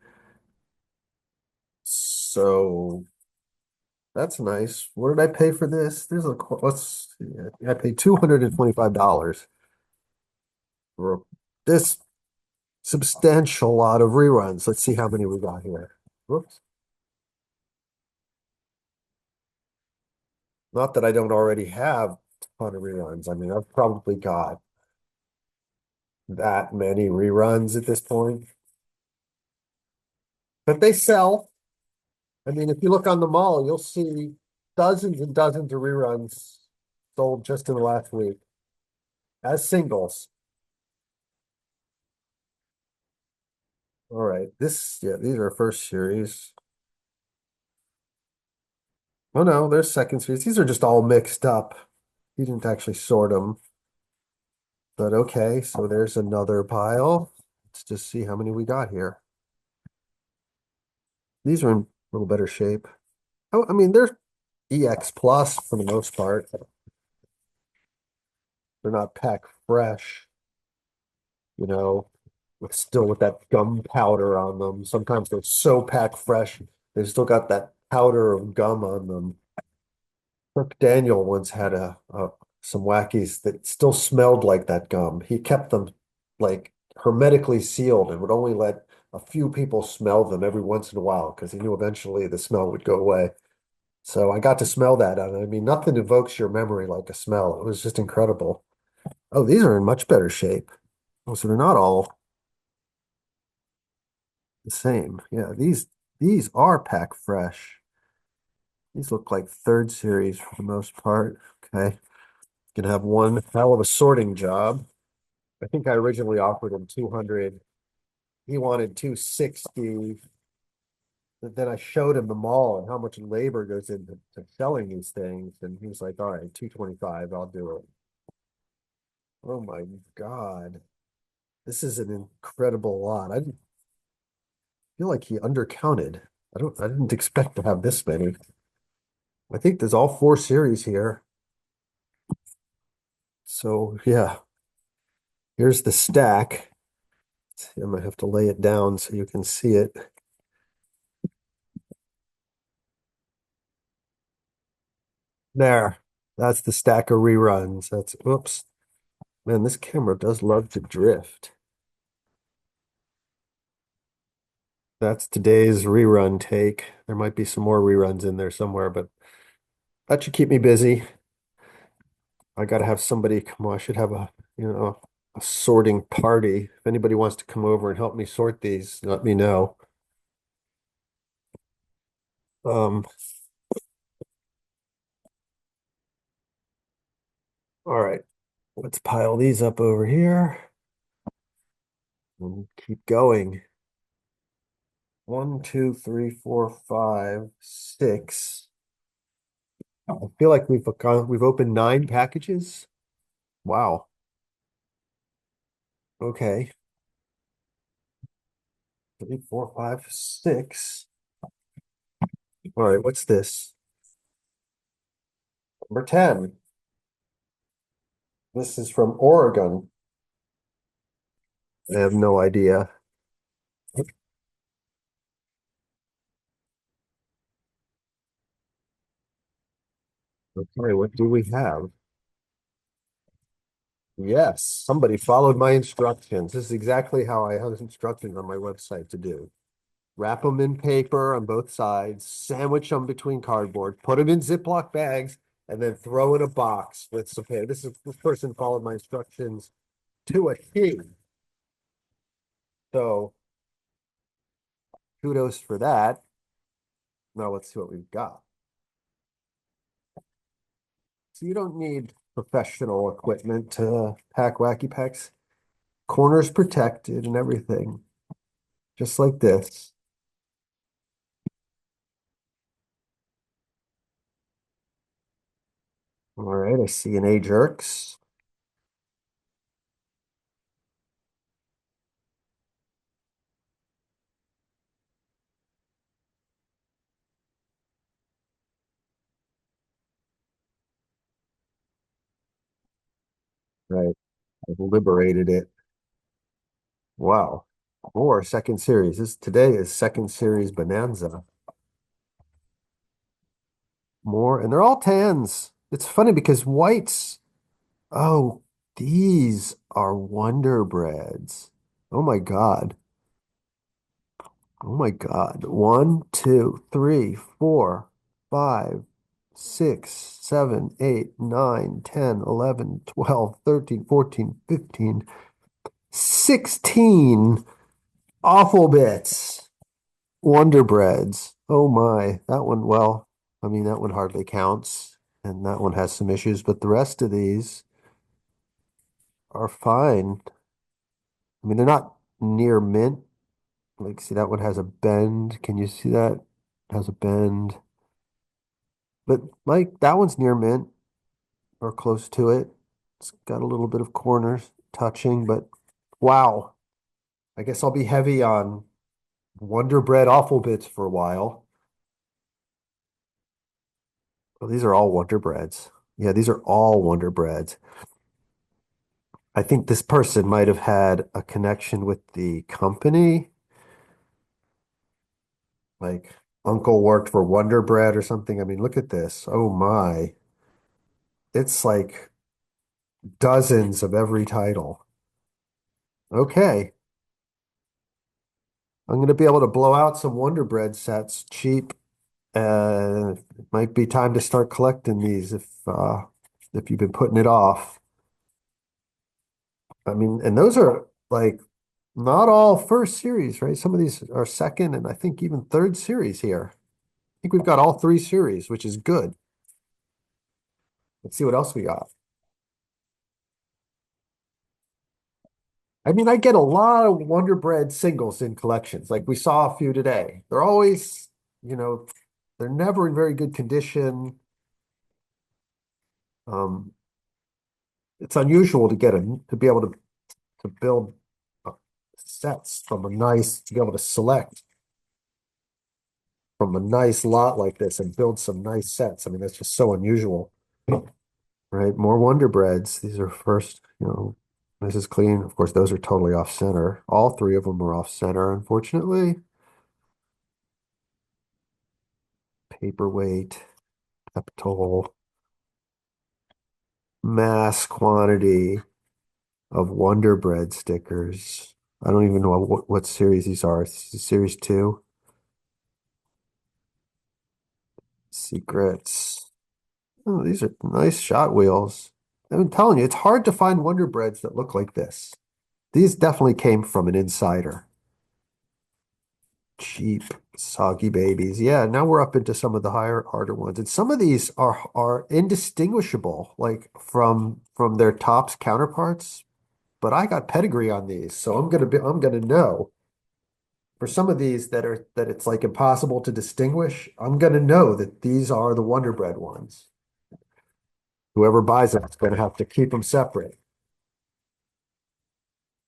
So that's nice. What did I pay for this? Let's see. I paid $225 for this substantial lot of reruns. Let's see how many we got here. Whoops. Not that I don't already have a ton of reruns. I mean, I've probably got that many reruns at this point. But they sell. I mean, if you look on the mall, you'll see dozens and dozens of reruns sold just in the last week as singles. All right. Yeah, these are first series. Oh no, there's second series. These are just all mixed up. He didn't actually sort them. But okay, so there's another pile. Let's just see how many we got here. These are in a little better shape. Oh, I mean, they're EX plus for the most part. They're not pack fresh, you know, still with that gum powder on them. Sometimes they're so pack fresh, they still got that powder of gum on them. Kirk Daniel once had some Wackies that still smelled like that gum. He kept them like hermetically sealed and would only let a few people smell them every once in a while because he knew eventually the smell would go away. So I got to smell that, and I mean, nothing evokes your memory like a smell. It was just incredible. Oh, these are in much better shape. Oh, so they're not all the same. Yeah, these are pack fresh. These look like third series for the most part. Okay. Gonna have one hell of a sorting job. I think I originally offered him 200. He wanted 260. But then I showed him the mall and how much labor goes into selling these things. And he was like, all right, 225, I'll do it. Oh my God. This is an incredible lot. I didn't feel like he undercounted. I didn't expect to have this many. I think there's all four series here. So yeah, here's the stack. I might have to lay it down so you can see it. There. That's the stack of reruns. Oops. Man, this camera does love to drift. That's today's rerun take. There might be some more reruns in there somewhere, but that should keep me busy. I got to have somebody come on. I should have a sorting party. If anybody wants to come over and help me sort these, let me know. Um, all right. Let's pile these up over here and keep going. One, two, three, four, five, six. I feel like we've opened nine packages. Wow. Okay. Three, four, five, six. All right, what's this? Number 10. This is from Oregon. I have no idea. Okay, what do we have? Yes, somebody followed my instructions. This is exactly how I have instructions on my website to do. Wrap them in paper on both sides, sandwich them between cardboard, put them in Ziploc bags, and then throw in a box with some paper. This person followed my instructions to a T. So kudos for that. Now let's see what we've got. So you don't need professional equipment to pack Wacky Packs. Corners protected and everything, just like this. All right, I see an A jerks. Right, I've liberated it. Wow. More second series. This today is second series Bonanza. More, and they're all tans. It's funny because whites, oh, these are Wonder Breads. Oh my God. Oh my God. One, two, three, four, five, six, seven, eight, nine, 10, 11, 12, 13, 14, 15, 16 awful bits. Wonder Breads. Oh my. That one, well, I mean, that one hardly counts. And that one has some issues, but the rest of these are fine. I mean, they're not near mint. Like, see, that one has a bend. Can you see that? It has a bend. But like that one's near mint or close to it. It's got a little bit of corners touching, but wow. I guess I'll be heavy on Wonder Bread awful bits for a while. Well, these are all Wonder Breads. Yeah, these are all Wonder Breads. I think this person might have had a connection with the company. Like uncle worked for Wonder Bread or something. I mean, look at this. Oh my. It's like dozens of every title. Okay. I'm going to be able to blow out some Wonder Bread sets cheap. It might be time to start collecting these if you've been putting it off. I mean, and those are like not all first series, right? Some of these are second and I think even third series here. I think we've got all three series, which is good. Let's see what else we got. I mean, I get a lot of Wonder Bread singles in collections. Like we saw a few today. They're always, you know, they're never in very good condition. Um, it's unusual to get to be able to build uh, sets from a nice, to be able to select from a nice lot like this and build some nice sets. I mean, that's just so unusual, right? More Wonder Breads. These are first, this is clean. Of course, those are totally off center. All three of them are off center, unfortunately. Paperweight, Peptol, mass quantity of Wonder Bread stickers. I don't even know what series these are. Series two, secrets. Oh, these are nice shot wheels. I'm telling you, it's hard to find Wonder Breads that look like this. These definitely came from an insider. Cheap, soggy babies. Yeah, now we're up into some of the harder ones. And some of these are indistinguishable, like from their tops counterparts. But I got pedigree on these, so I'm gonna know. For some of these that it's like impossible to distinguish, I'm gonna know that these are the Wonder Bread ones. Whoever buys them is gonna have to keep them separate.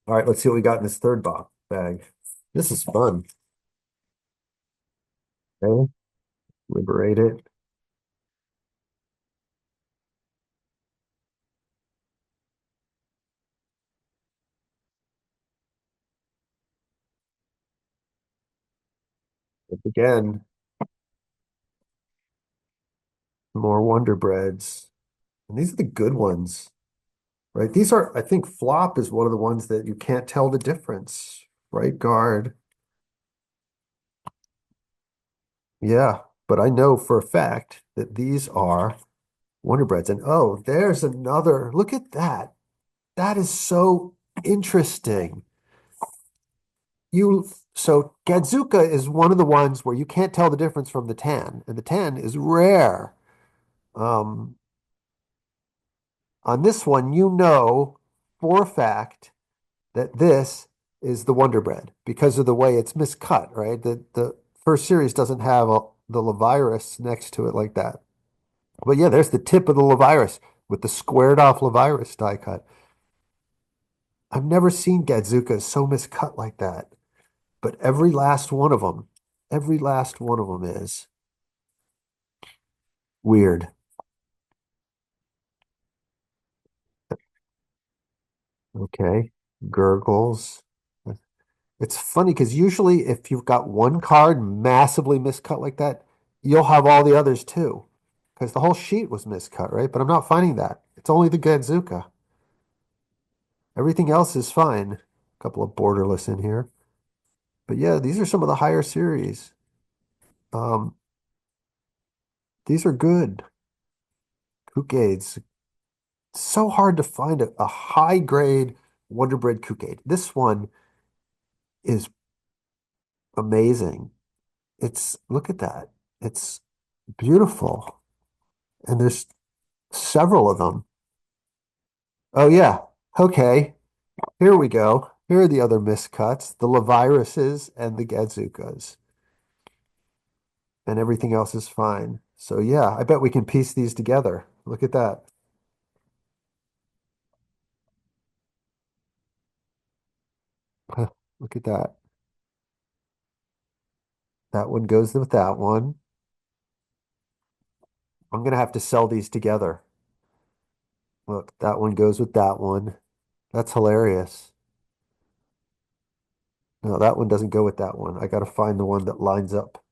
All right, let's see what we got in this third box bag. This is fun. Okay, liberate it. Again, more Wonder Breads. And these are the good ones, right? These are, I think Flop is one of the ones that you can't tell the difference. Right guard. Yeah, but I know for a fact that these are Wonder Breads. And oh, there's another. Look at that. That is so interesting. You so Gadzuka is one of the ones where you can't tell the difference from the tan, and the tan is rare. Um, on this one, you know for a fact that this is the Wonder Bread because of the way it's miscut, right? The first series doesn't have the Lavirus next to it like that. But yeah, there's the tip of the Lavirus with the squared off Lavirus die cut. I've never seen Gadzukas so miscut like that. But every last one of them is weird. Okay. Gurgles. It's funny because usually if you've got one card massively miscut like that, you'll have all the others too. Because the whole sheet was miscut, right? But I'm not finding that. It's only the Gadzuka. Everything else is fine. A couple of borderless in here. But yeah, these are some of the higher series. Um, these are good. Kookades. So hard to find a high grade Wonder Bread Kookade. This one is amazing. Look at that. It's beautiful. And there's several of them. Oh yeah. Okay. Here we go. Here are the other miscuts, the Laviruses and the Gadzukas. And everything else is fine. So yeah, I bet we can piece these together. Look at that. Look at that. That one goes with that one. I'm gonna have to sell these together. Look, that one goes with that one. That's hilarious. No, that one doesn't go with that one. I gotta find the one that lines up.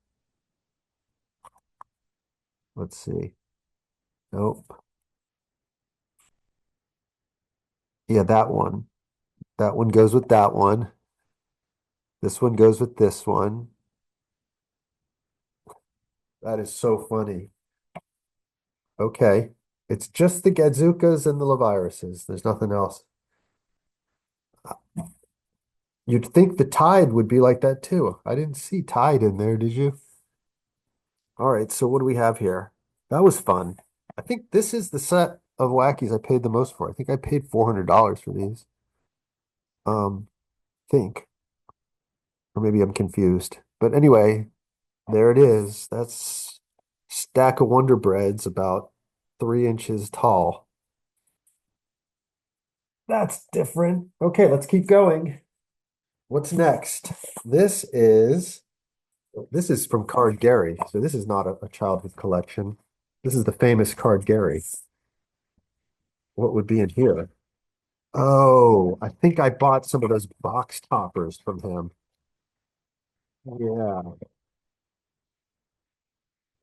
Let's see. Nope. Yeah, that one. That one goes with that one. This one goes with this one. That is so funny. Okay. It's just the Gadzukas and the Laviruses. There's nothing else. You'd think the Tide would be like that too. I didn't see Tide in there, did you? All right, so what do we have here? That was fun. I think this is the set of Wackies I paid the most for. I think I paid $400 for these. Think, or maybe I'm confused. But anyway, there it is. That's stack of Wonder Breads about 3 inches tall. That's different. Okay, let's keep going. What's next? This is from Card Gary. So this is not a childhood collection. This is the famous Card Gary. What would be in here? Oh, I think I bought some of those box toppers from him. Yeah.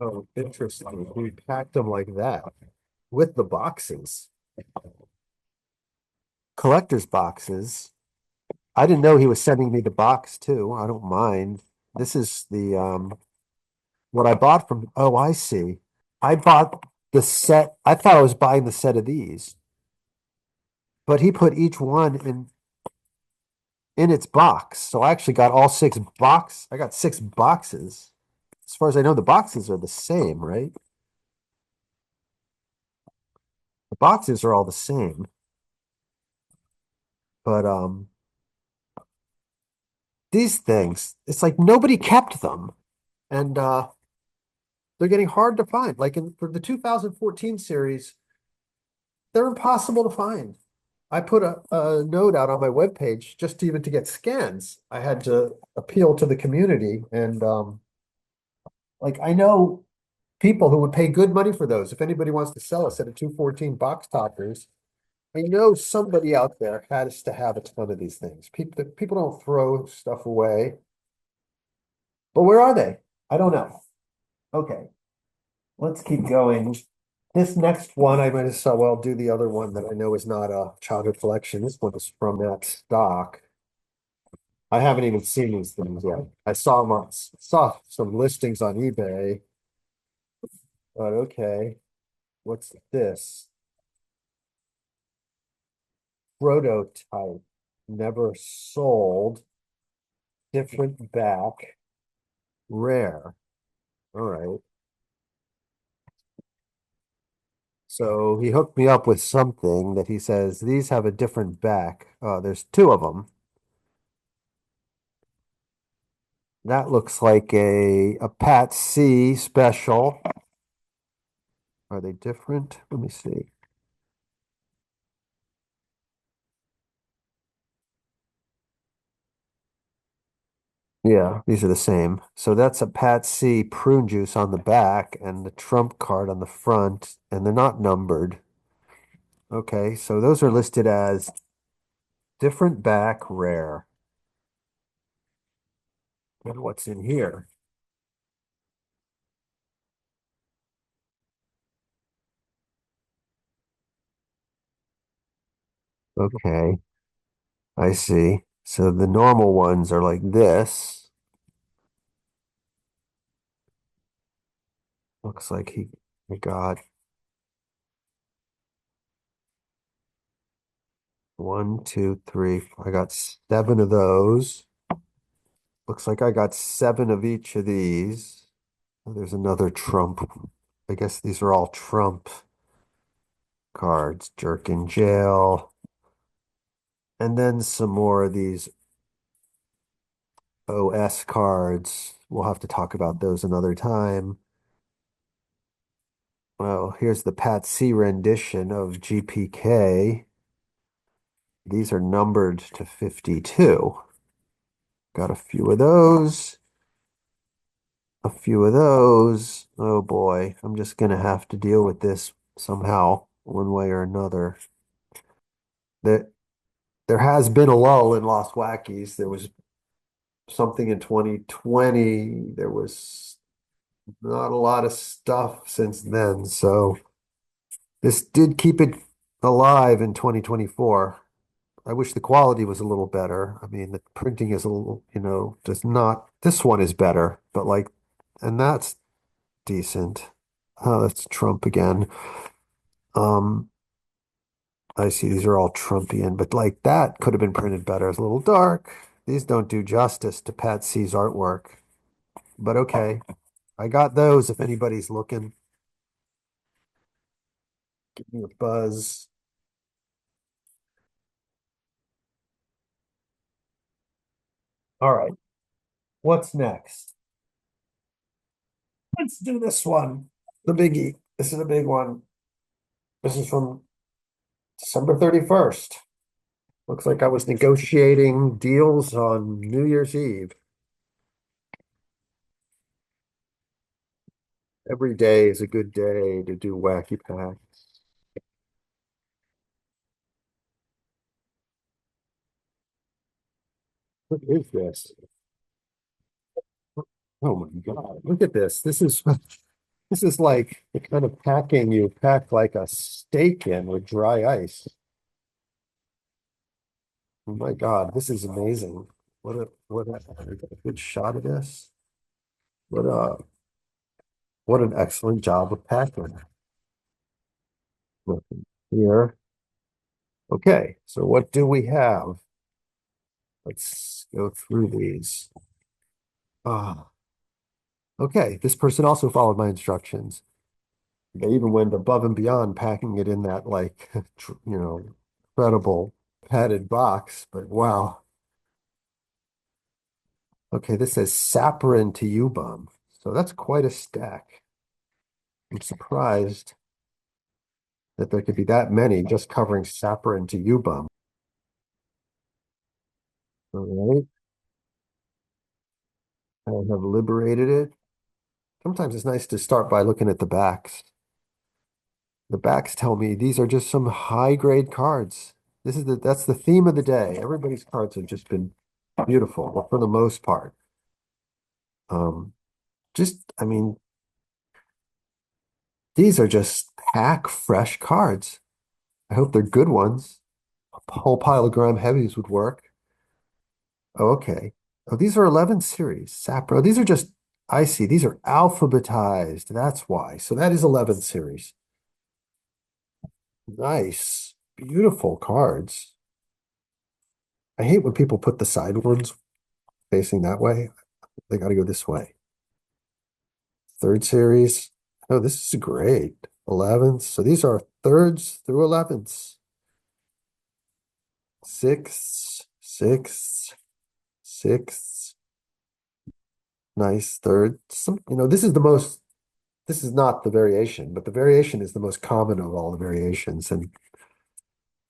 Oh, interesting. He packed them like that with the boxes. Collector's boxes. I didn't know he was sending me the box too. I don't mind. This is the what I bought from, oh, I see. I bought the set. I thought I was buying the set of these, but he put each one in its box. So I actually got all six box. I got six boxes. As far as I know, the boxes are the same, right? The boxes are all the same, but these things, it's like nobody kept them, and they're getting hard to find. Like for the 2014 series, they're impossible to find. I put a note out on my webpage just even to get scans. I had to appeal to the community, and like I know people who would pay good money for those. If anybody wants to sell a set of 214 box toppers, I know somebody out there has to have a ton of these things. People don't throw stuff away, but where are they? I don't know. Okay, let's keep going. This next one, I might as well do the other one that I know is not a childhood collection. This one is from that stock. I haven't even seen these things yet. I saw some listings on eBay, but okay. What's this? Prototype. Never sold. Different back. Rare. All right. So he hooked me up with something that he says these have a different back. There's two of them. That looks like a Pat C special. Are they different? Let me see. Yeah, these are the same. So that's a Pat C prune juice on the back and the trump card on the front, and they're not numbered. Okay, so those are listed as different back rare. And what's in here? Okay, I see. So the normal ones are like this. Looks like he got one, two, three. I got seven of those. Looks like I got seven of each of these. There's another Trump. I guess these are all Trump cards. Jerk in jail. And then some more of these OS cards. We'll have to talk about those another time. Well, here's the Pat C rendition of GPK. These are numbered to 52. Got a few of those. A few of those. Oh boy, I'm just gonna have to deal with this somehow, one way or another. There, there has been a lull in Lost Wackies. There was something in 2020. There was not a lot of stuff since then. So this did keep it alive in 2024. I wish the quality was a little better. I mean, the printing is a little, does not, this one is better, but like, and that's decent. Oh, that's Trump again. Um, I see these are all Trumpian, but like that could have been printed better. It's a little dark. These don't do justice to Pat C's artwork, but okay. I got those if anybody's looking. Give me a buzz. All right. What's next? Let's do this one. The biggie. This is a big one. This is from December 31st. Looks like I was negotiating deals on New Year's Eve. Every day is a good day to do wacky packs. What is this? Oh my God. Look at this. This is like the kind of packing you pack like a steak in with dry ice. Oh my God, this is amazing. I got a good shot of this. What a what an excellent job of packing. Look here. Okay, so what do we have? Let's go through these. Ah, okay. This person also followed my instructions. They even went above and beyond packing it in that like incredible padded box. But wow. Okay, this says saccharin to U-bomb. So that's quite a stack. I'm surprised that there could be that many just covering saccharin to U-bomb. All right, I have liberated it. Sometimes it's nice to start by looking at the backs. The backs tell me these are just some high grade cards. That's the theme of the day. Everybody's cards have just been beautiful, well, for the most part. Um, I mean, these are just pack fresh cards. I hope they're good ones. A whole pile of Grime Heavies would work. Oh, okay. Oh, these are 11 series. Sapro. These are just, I see. These are alphabetized. That's why. So that is 11 series. Nice. Beautiful cards. I hate when people put the side ones facing that way. They got to go this way. Third series. Oh, this is great. 11s. So these are thirds through 11s. Sixths, sixths, sixths. Nice third. This is the most this is not the variation, but the variation is the most common of all the variations. And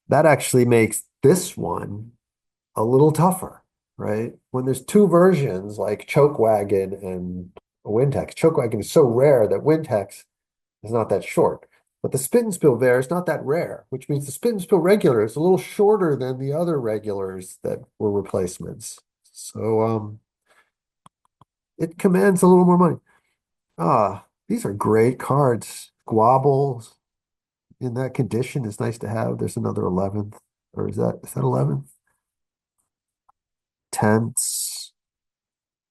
that actually makes this one a little tougher, right? When there's two versions like Choke Wagon and Wintex, Choke Wagon is so rare that Wintex is not that short. But the Spit and Spill Bear is not that rare, which means the Spit and Spill regular is a little shorter than the other regulars that were replacements. So it commands a little more money. These are great cards. Squabbles in that condition is nice to have. There's another 11th, or is that 11th? 10th.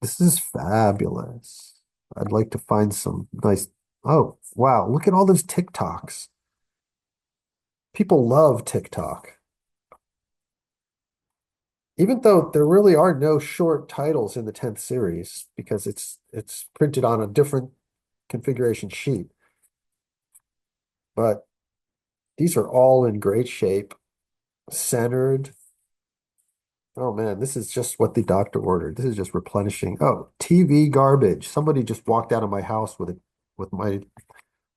This is fabulous. I'd like to find some nice. Oh, wow. Look at all those TikToks. People love TikTok. Even though there really are no short titles in the 10th series because it's printed on a different configuration sheet. But these are all in great shape, centered. Oh man, this is just what the doctor ordered. This is just replenishing. Oh, TV garbage. Somebody just walked out of my house with my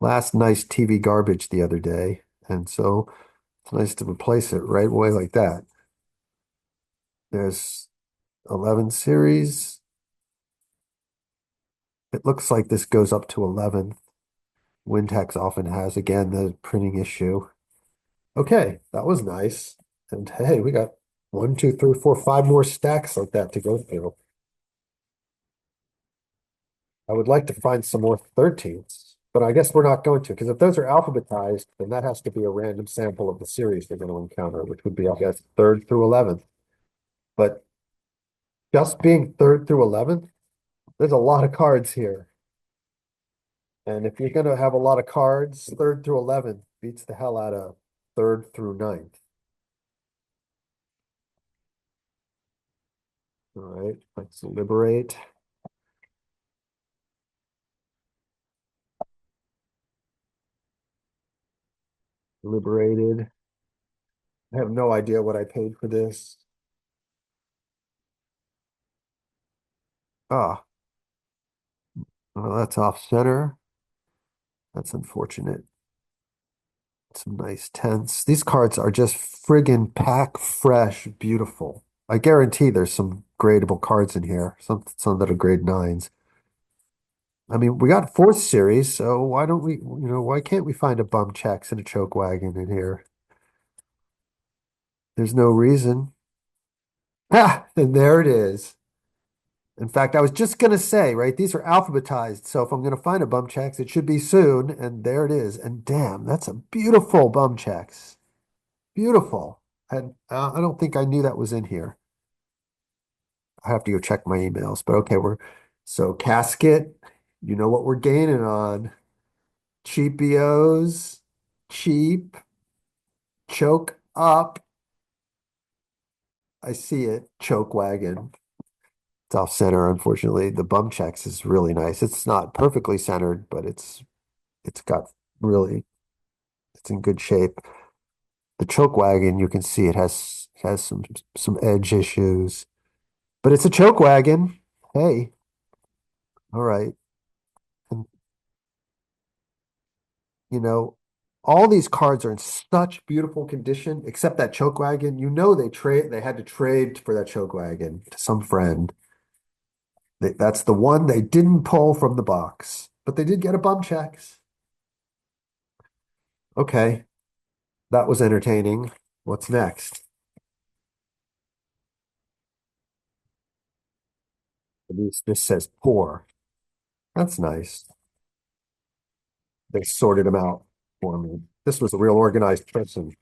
last nice TV garbage the other day. And so it's nice to replace it right away like that. There's 11 series. It looks like this goes up to 11th. Wintex often has, again, the printing issue. Okay, that was nice. And hey, we got one, two, three, four, five more stacks like that to go through. I would like to find some more 13s, but I guess we're not going to, because if those are alphabetized, then that has to be a random sample of the series they're going to encounter, which would be, I guess, 3rd through 11th. But just being 3rd through 11th, there's a lot of cards here. And if you're going to have a lot of cards, 3rd through 11th beats the hell out of 3rd through 9th. All right, let's liberate. Liberated. I have no idea what I paid for this. Ah, well, that's off center. That's unfortunate. Some nice tents. These cards are just friggin' pack fresh, beautiful. I guarantee there's some gradable cards in here. Some that are grade nines. I mean, we got 4th series, so why don't we, why can't we find a bum Chex and a choke wagon in here? There's no reason. Ah, and there it is. In fact, I was just gonna say, right, these are alphabetized, so if I'm gonna find a bum Chex, it should be soon, and there it is. And damn, that's a beautiful bum Chex. Beautiful. And I don't think I knew that was in here. I have to go check my emails, but okay, so casket, you know what we're gaining on. Cheapios, cheap, choke up. I see it. Choke wagon. It's off center, unfortunately. The bum Chex is really nice. It's not perfectly centered, but it's got really it's in good shape. The choke wagon, you can see it has some edge issues, but it's a choke wagon. Hey, all right. And you know, all these cards are in such beautiful condition, except that choke wagon. You know they had to trade for that choke wagon to some friend. That's the one they didn't pull from the box, but they did get a bum Chex. Okay, that was entertaining. What's next? At least this says poor. That's nice. They sorted them out for me. This was a real organized person.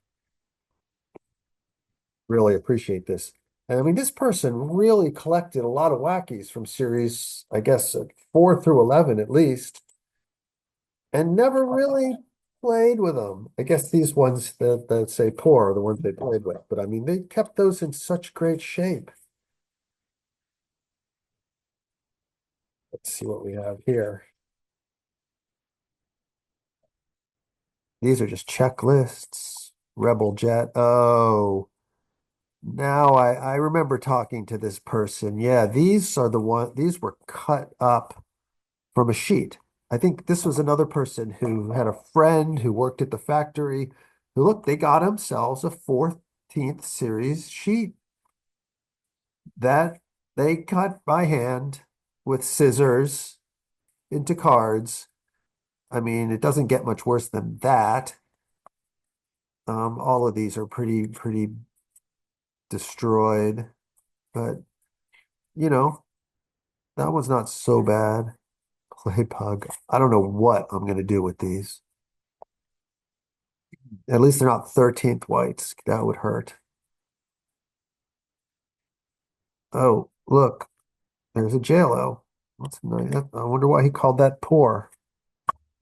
Really appreciate this. And I mean, this person really collected a lot of wackies from series, I guess, 4 through 11 at least, and never really played with them. I guess these ones that say poor are the ones they played with, but I mean, they kept those in such great shape. Let's see what we have here. These are just checklists. Rebel Jet. Oh, now I remember talking to this person. Yeah, these were cut up from a sheet. I think this was another person who had a friend who worked at the factory who, look, they got themselves a 14th series sheet that they cut by hand with scissors into cards. I mean, it doesn't get much worse than that. All of these are pretty destroyed, but you know, that one's not so bad. Clay pug. I don't know what I'm gonna do with these. At least they're not 13th whites. That would hurt. Oh, look, there's a JLo. That's nice. I wonder why he called that poor.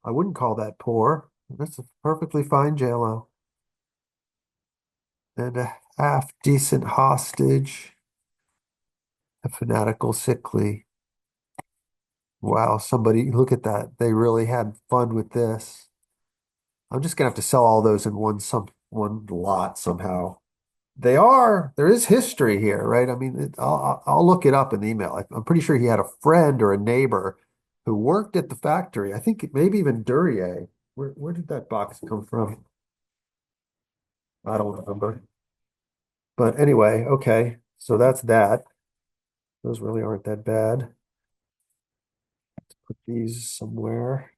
I wouldn't call that poor. That's a perfectly fine JLo. And a half decent hostage. A fanatical sickly. Wow, somebody look at that. They really had fun with this. I'm just gonna have to sell all those in one lot somehow. They are. There is history here, right? I mean, I'll look it up in the email. I'm pretty sure he had a friend or a neighbor who worked at the factory. I think maybe even Duryea. Where did that box come from? I don't remember. But anyway, okay. So that's that. Those really aren't that bad. Put these somewhere.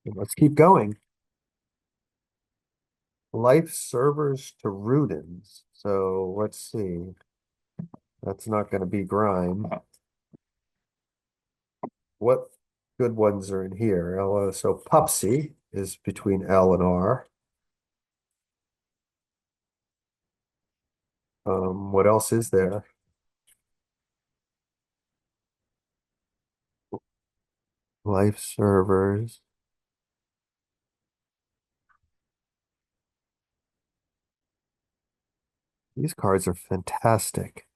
Let's keep going. Life servers to Rudens. So let's see. That's not going to be Grime. What good ones are in here? So Pupsi is between L and R. What else is there? Life servers. These cards are fantastic.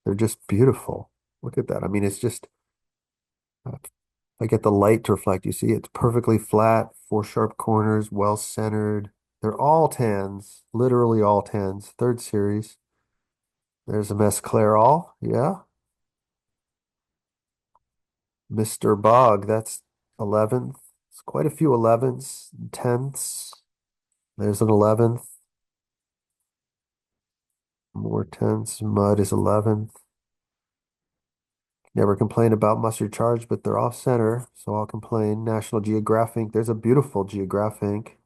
They're just beautiful. Look at that. I mean, it's just, I get the light to reflect. You see, it's perfectly flat, four sharp corners, well centered. They're all tens, literally all tens. Third series. There's a Mesclarol. Yeah. Mr. Bog, that's 11th. It's quite a few 11s, 10ths. There's an 11th. More 10ths. Mud is 11th. Never complain about mustard charge, but they're off center, so I'll complain. National Geographic. There's a beautiful Geographic.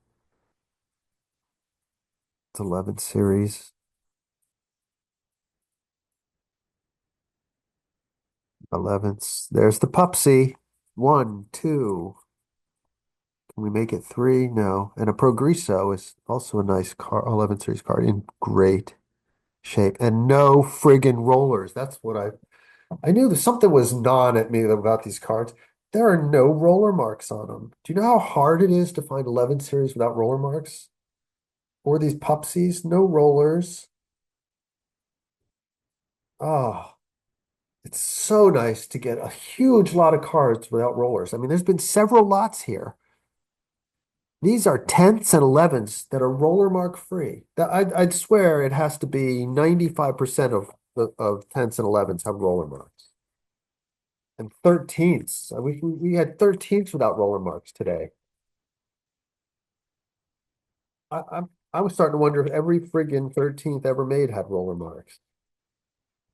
It's 11th series. 11th. There's the Pupsi. One, two. Can we make it three? No. And a Progresso is also a nice car, 11th series card in great shape. And no friggin' rollers. That's what I knew that something was gnawing at me about these cards. There are no roller marks on them. Do you know how hard it is to find 11 series without roller marks? Or these Pupsies, no rollers. Oh, it's so nice to get a huge lot of cards without rollers. I mean, there's been several lots here. These are 10ths and 11ths that are roller mark free. I'd swear it has to be 95% of 10ths and 11ths have roller marks. And 13ths. We had 13ths without roller marks today. I was starting to wonder if every friggin' 13th ever made had roller marks.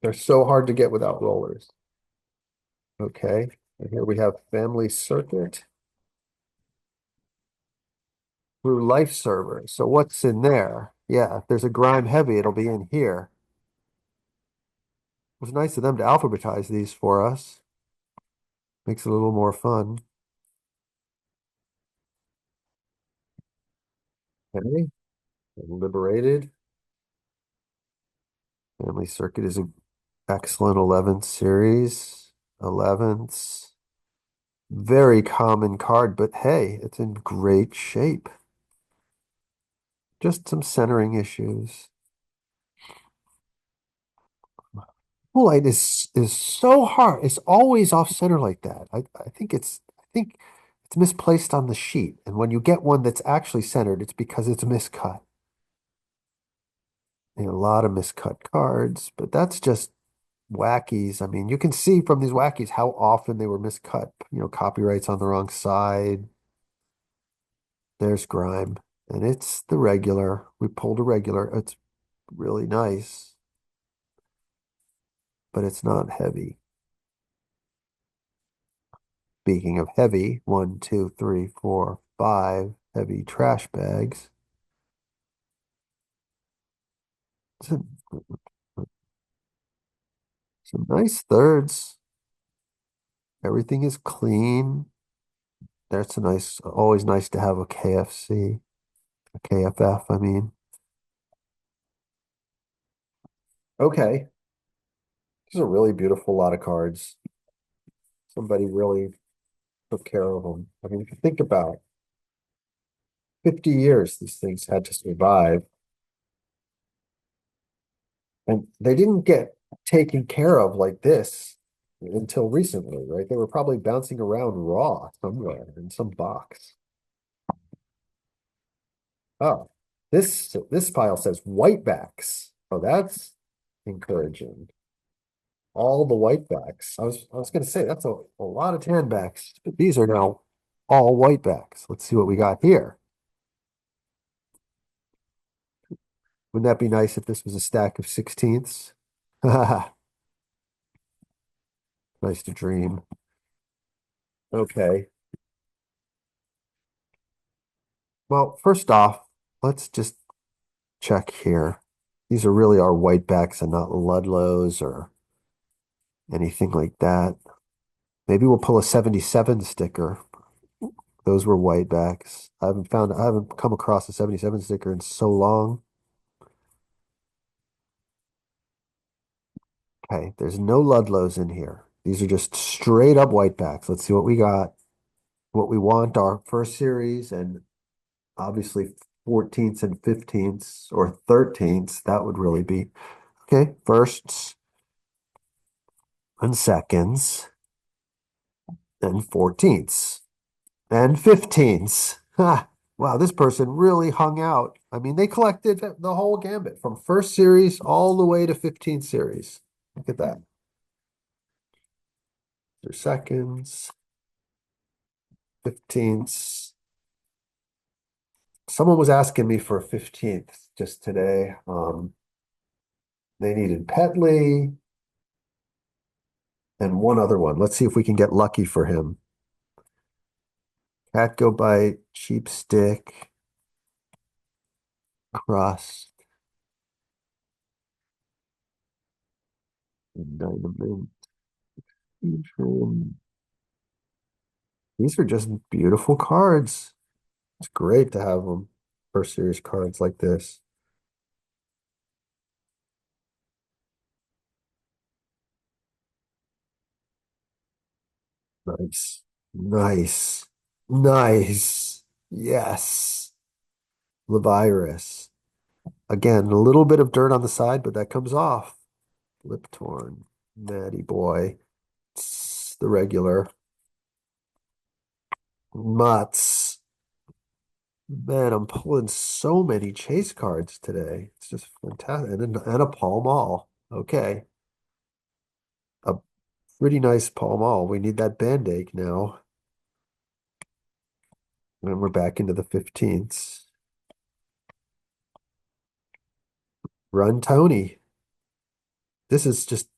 They're so hard to get without rollers. Okay. And here we have Family Circuit through Life Server. So what's in there? Yeah, if there's a Grime Heavy, it'll be in here. It was nice of them to alphabetize these for us. Makes it a little more fun. Okay. Liberated. Family Circuit is an excellent 11th series. 11ths. Very common card, but hey, it's in great shape. Just some centering issues. Light is so hard. It's always off center like that. I think it's misplaced on the sheet. And when you get one that's actually centered, it's because it's miscut. And a lot of miscut cards, but that's just Wackies. I mean, you can see from these Wackies how often they were miscut. Copyrights on the wrong side. There's Grime. And it's the regular. We pulled a regular. It's really nice, but it's not heavy. Speaking of heavy, one, two, three, four, five heavy trash bags. Some, some nice thirds. Everything is clean. That's always nice to have a KFC, a KFF, I mean. Okay. These are really beautiful lot of cards. Somebody really took care of them. I mean, if you think about 50 years, these things had to survive. And they didn't get taken care of like this until recently, right? They were probably bouncing around raw somewhere in some box. Oh, this file says whitebacks. Oh, that's encouraging. All the whitebacks. I was going to say that's a lot of tanbacks, but these are now all whitebacks. Let's see what we got here. Wouldn't that be nice if this was a stack of 16ths? Nice to dream. Okay. Well, first off, let's just check here. These are really our whitebacks and not ludlows or anything like that. Maybe we'll pull a 77 sticker. Those were whitebacks. I haven't come across a 77 sticker in so long. Okay, there's no ludlows in here. These are just straight up whitebacks. Let's see what we got. What we want our first series and obviously 14ths and 15ths or 13ths. That would really be okay. Firsts and seconds and 14ths and 15ths. Ha! Wow, this person really hung out. I mean, they collected the whole gambit from first series all the way to 15th series. Look at that. Their seconds, 15ths. Someone was asking me for a 15th just today. They needed Petley and one other one. Let's see if we can get lucky for him. Cat Go Bite, Cheap Stick, Crust, and Dynamite. These are just beautiful cards. It's great to have them. First series cards like this. Nice. Nice. Nice. Yes. Lavirus. Again, a little bit of dirt on the side, but that comes off. Lip torn. Natty boy. It's the regular. Mutts. Man, I'm pulling so many chase cards today. It's just fantastic. And a Pall Mall. Okay. A pretty nice Pall Mall. We need that Bandache now. And we're back into the 15ths. Run Tony. This is just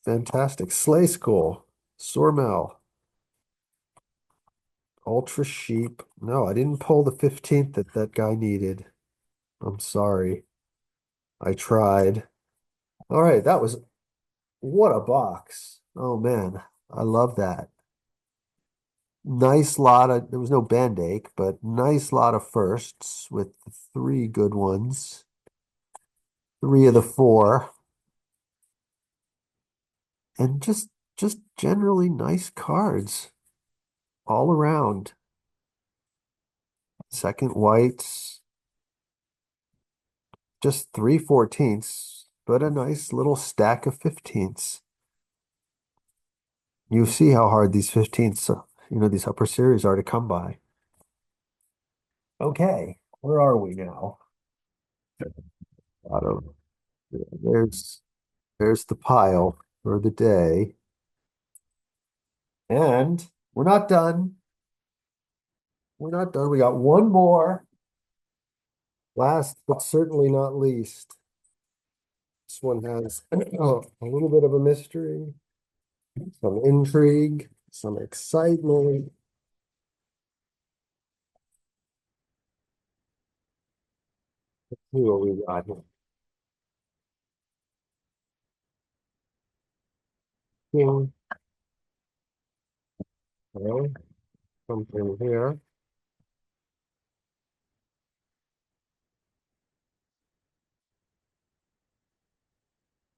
fantastic. Slay School. Sormel. Ultra Sheep. No, I didn't pull the 15th that that guy needed. I'm sorry. I tried. All right, that was what a box. Oh man, I love that. Nice lot of, there was no Bandache, but nice lot of firsts with three good ones. Three of the four. And just generally nice cards all around. Second whites, just three 14ths, but a nice little stack of 15ths. You see how hard these 15ths, these upper series are to come by. Okay, where are we now? I don't know. There's the pile. for the day. And we're not done. We're not done. We got one more. Last but certainly not least. This one has a little bit of a mystery, some intrigue, some excitement. Let's see what we got here. King, okay, something here.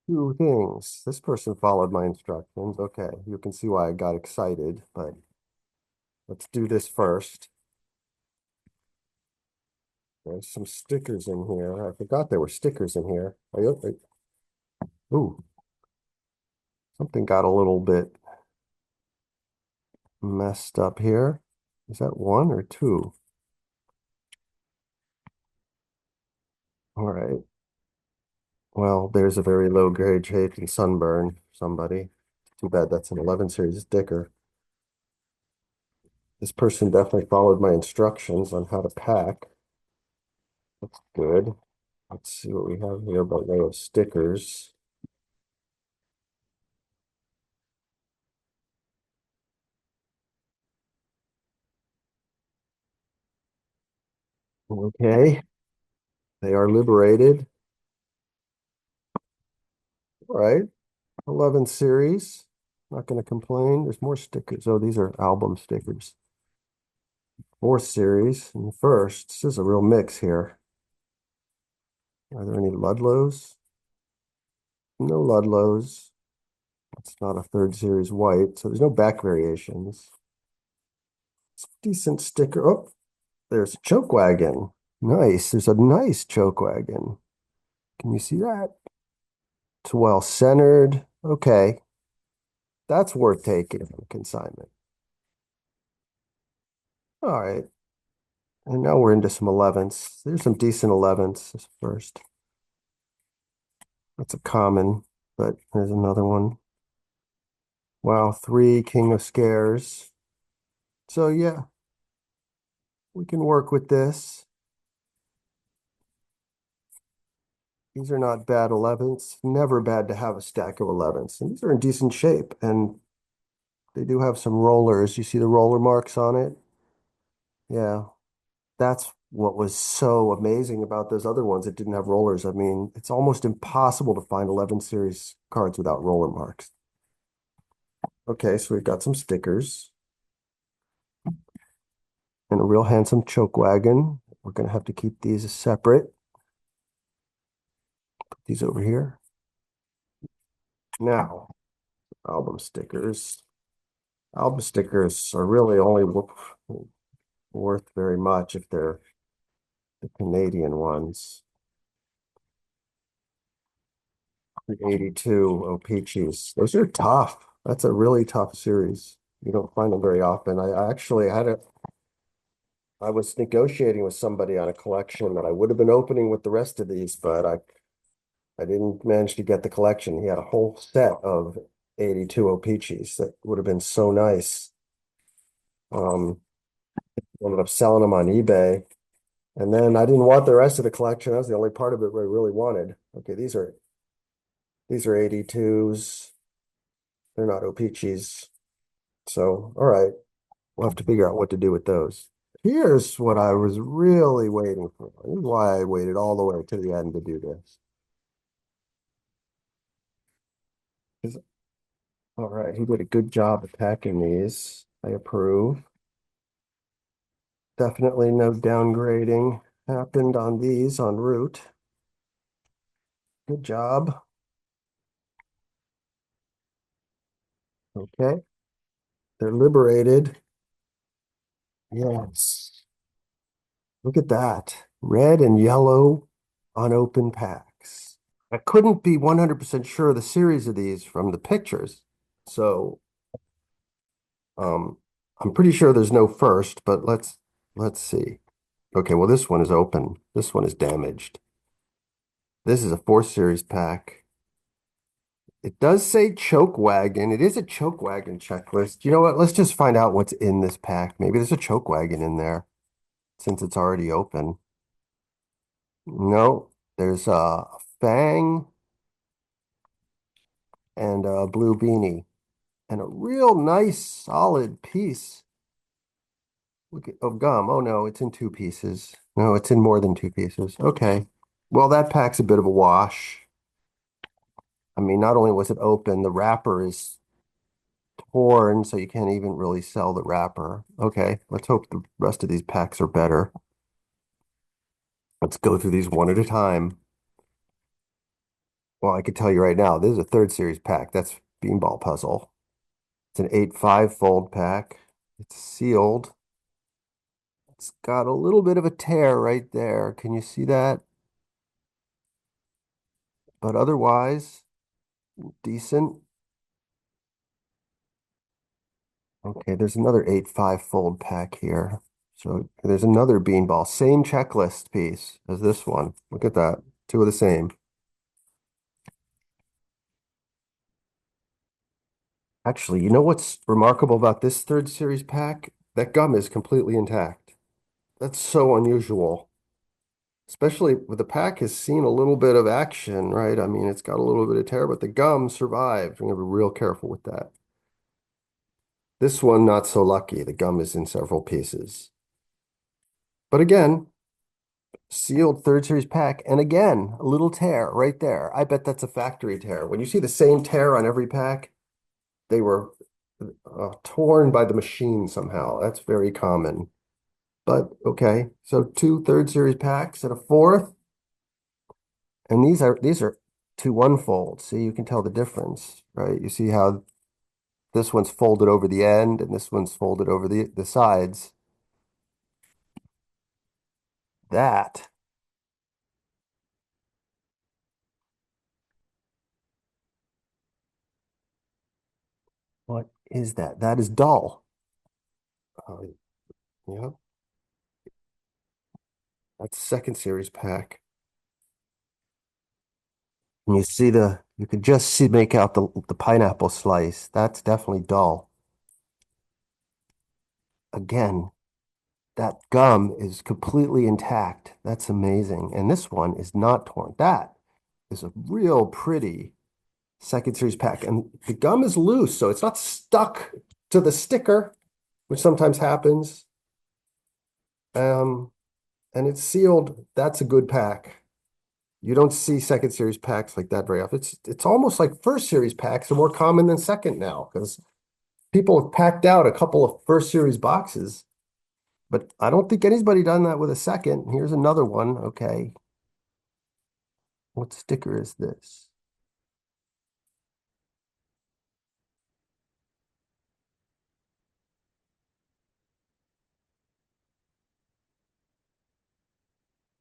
Two things. This person followed my instructions. Okay, you can see why I got excited, but let's do this first. There's some stickers in here. I forgot there were stickers in here. Ooh, something got a little bit messed up here. Is that one or two? All right. Well, there's a very low grade shade and sunburn. Somebody. Too bad that's an 11 series sticker. This person definitely followed my instructions on how to pack. That's good. Let's see what we have here by way of stickers. Okay, they are liberated. All right, 11 series. Not going to complain. There's more stickers. Oh, these are album stickers. Fourth series and first. This is a real mix here. Are there any Ludlows? No Ludlows. It's not a third series white, so there's no back variations. It's a decent sticker. Oh, there's a choke wagon. Nice. There's a nice choke wagon. Can you see that? It's well centered. Okay. That's worth taking from consignment. All right. And now we're into some 11s. There's some decent 11s this first. That's a common, but there's another one. Wow, three King of Scares. So yeah, we can work with this. These are not bad 11s. Never bad to have a stack of 11s. And these are in decent shape. And they do have some rollers. You see the roller marks on it? Yeah. That's what was so amazing about those other ones that didn't have rollers. I mean, it's almost impossible to find 11 series cards without roller marks. Okay, so we've got some stickers and a real handsome choke wagon. We're going to have to keep these separate. Put these over here. Now, album stickers. Album stickers are really only worth very much if they're the Canadian ones. The 82 O-Peaches. Those are tough. That's a really tough series. You don't find them very often. I actually I was negotiating with somebody on a collection that I would have been opening with the rest of these, but I didn't manage to get the collection. He had a whole set of 82 O-Peaches that would have been so nice. Um, Ended up selling them on eBay. And then I didn't want the rest of the collection. That was the only part of it I really wanted. Okay, these are 82s. They're not O-Peaches. So, all right, we'll have to figure out what to do with those. Here's what I was really waiting for. This is why I waited all the way to the end to do this. 'Cause- All right, he did a good job of packing these. I approve. Definitely no downgrading happened on these en route. Good job. Okay, they're liberated. Yes. Look at that. Red and yellow unopened packs. I couldn't be 100% sure of the series of these from the pictures. So um I'm pretty sure there's no first, but let's see. Okay, well this one is open. This one is damaged. This is a 4 series pack. It does say choke wagon. It is a choke wagon checklist. You know what? Let's just find out what's in this pack. Maybe there's a choke wagon in there since it's already open. No, there's a Fang and a blue beanie and a real nice solid piece of gum. Oh no, it's in two pieces. No, it's in more than two pieces. Okay. Well, that pack's a bit of a wash. I mean, not only was it open, the wrapper is torn, so you can't even really sell the wrapper. Okay, let's hope the rest of these packs are better. Let's go through these one at a time. Well, I can tell you right now, this is a third series pack. That's Beanball Puzzle. It's an 8-5 fold pack. It's sealed. It's got a little bit of a tear right there. Can you see that? But otherwise, decent. Okay, there's another 8-5 fold pack here. So there's another beanball. Same checklist piece as this one. Look at that. Two of the same. Actually, you know what's remarkable about this third series pack? That gum is completely intact. That's so unusual. Especially with the pack has seen a little bit of action, right? I mean, it's got a little bit of tear, but the gum survived. I'm gonna be real careful with that. This one, not so lucky. The gum is in several pieces. But again, sealed third series pack, and again, a little tear right there. I bet that's a factory tear. When you see the same tear on every pack, they were torn by the machine somehow. That's very common. But okay, so two third series packs and a fourth, and these are two one folds. See, you can tell the difference, right? You see how this one's folded over the end and this one's folded over the sides. That, what is that? That is dull. Yeah, that's second series pack. And you see you could just see make out the pineapple slice. That's definitely dull. Again, that gum is completely intact. That's amazing. And this one is not torn. That is a real pretty second series pack. And the gum is loose, so it's not stuck to the sticker, which sometimes happens. Um, and it's sealed. That's a good pack. You don't see second series packs like that very often. It's almost like first series packs are more common than second now because people have packed out a couple of first series boxes, but I don't think anybody done that with a second. Here's another one. Okay. What sticker is this?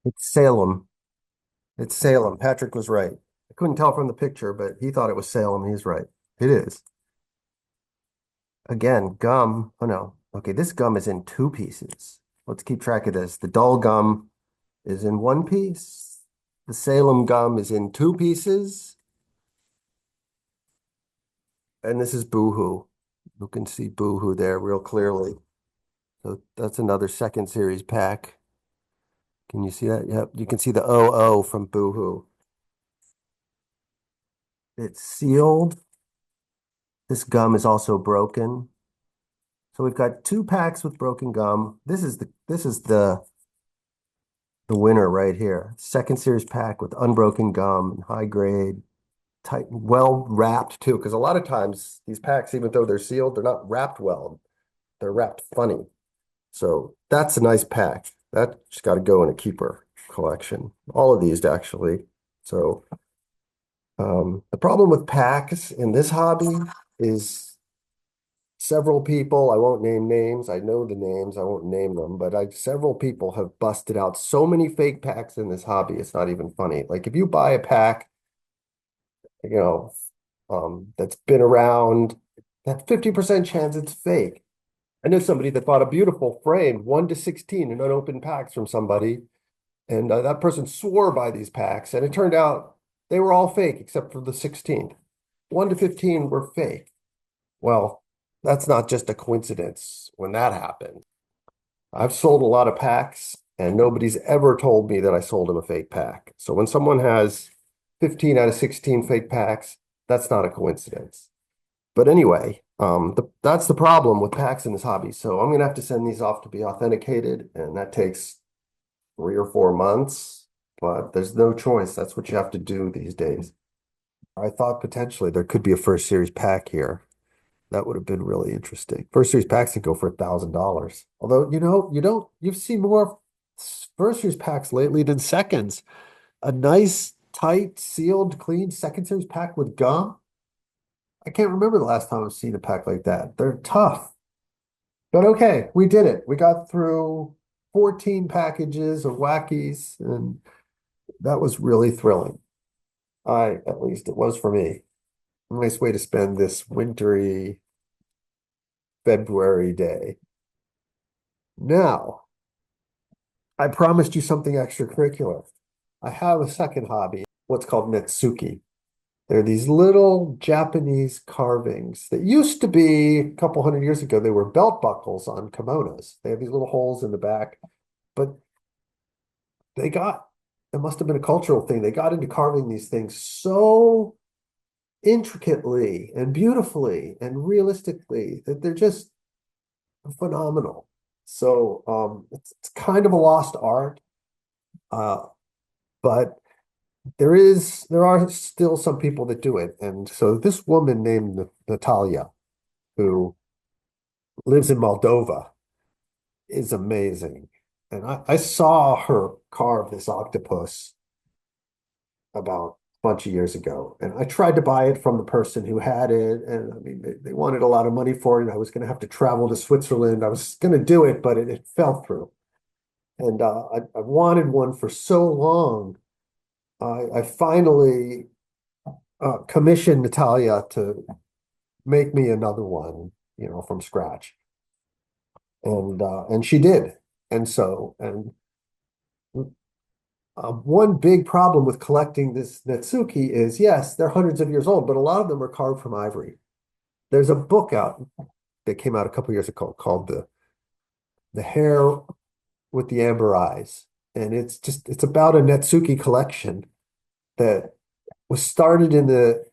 It's Salem. It's Salem. Patrick was right. I couldn't tell from the picture, but he thought it was Salem. He's right. It is. Again, gum. Oh no. Okay, this gum is in two pieces. Let's keep track of this. The dull gum is in one piece. The Salem gum is in two pieces. And this is Boohoo. You can see Boohoo there real clearly. So that's another second series pack. Can you see that? Yep. You can see the OO from Boohoo. It's sealed. This gum is also broken. So we've got two packs with broken gum. This is the winner right here. Second series pack with unbroken gum and high grade, tight, well wrapped too. Because a lot of times these packs, even though they're sealed, they're not wrapped well. They're wrapped funny. So that's a nice pack. That just got to go in a keeper collection. All of these actually. So the problem with packs in this hobby is several people, I won't name names. I know the names, I won't name them, but several people have busted out so many fake packs in this hobby. It's not even funny. Like if you buy a pack, you know, that's been around, that 50% chance it's fake. I know somebody that bought a beautiful frame, 1 to 16 in unopened packs from somebody, and that person swore by these packs, and it turned out they were all fake except for the 16th. 1 to 15 were fake. Well, that's not just a coincidence when that happened. I've sold a lot of packs and nobody's ever told me that I sold them a fake pack. So when someone has 15 out of 16 fake packs, that's not a coincidence. But anyway, that's the problem with packs in this hobby. So I'm gonna have to send these off to be authenticated, and that takes 3 or 4 months. But there's no choice. That's what you have to do these days. I thought potentially there could be a first series pack here. That would have been really interesting. First series packs can go for $1,000. Although, you've seen more first series packs lately than seconds. A nice, tight, sealed, clean second series pack with gum. I can't remember the last time I've seen a pack like that. They're tough. But okay, we did it. We got through 14 packages of Wackies, and that was really thrilling. At least it was for me. A nice way to spend this wintry February day. Now, I promised you something extracurricular. I have a second hobby, what's called Netsuke. They're these little Japanese carvings that used to be a couple hundred years ago. They were belt buckles on kimonos. They have these little holes in the back, but they got, it must have been a cultural thing. They got into carving these things so intricately and beautifully and realistically that they're just phenomenal. So it's kind of a lost art, uh, but there are still some people that do it. And so this woman named Natalia, who lives in Moldova, is amazing. And I saw her carve this octopus about a bunch of years ago. And I tried to buy it from the person who had it. And I mean, they wanted a lot of money for it. And I was going to have to travel to Switzerland. I was going to do it, but it fell through. And I wanted one for so long. I finally commissioned Natalia to make me another one, from scratch. And she did. And one big problem with collecting this Netsuke is, yes, they're hundreds of years old, but a lot of them are carved from ivory. There's a book out that came out a couple years ago called The Hare with the Amber Eyes. And it's about a Netsuke collection that was started in the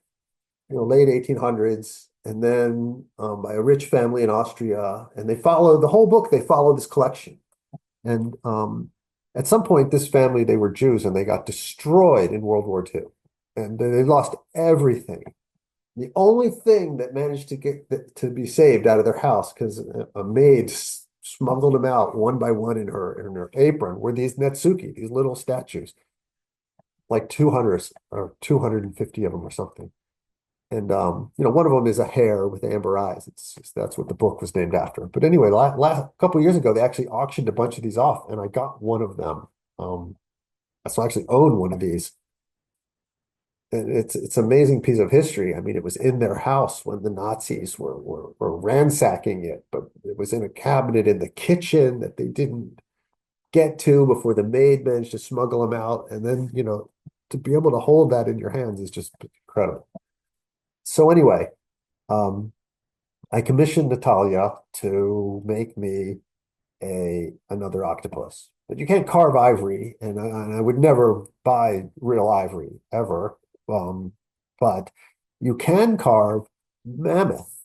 late 1800s, and then by a rich family in Austria. And they follow the whole book, they follow this collection. And at some point, this family, they were Jews and they got destroyed in World War II. And they lost everything. The only thing that managed to be saved out of their house, because a maid smuggled them out one by one in her apron, were these Netsuke, these little statues, like 200 or 250 of them or something. And one of them is a hare with amber eyes. That's what the book was named after. But anyway, last couple of years ago, they actually auctioned a bunch of these off, and I got one of them. So I actually own one of these. And it's an amazing piece of history. I mean, it was in their house when the Nazis were ransacking it, but it was in a cabinet in the kitchen that they didn't get to before the maid managed to smuggle them out. And then, to be able to hold that in your hands is just incredible. So anyway, um, I commissioned Natalia to make me another octopus. But you can't carve ivory, and I would never buy real ivory ever. Um, but you can carve mammoth.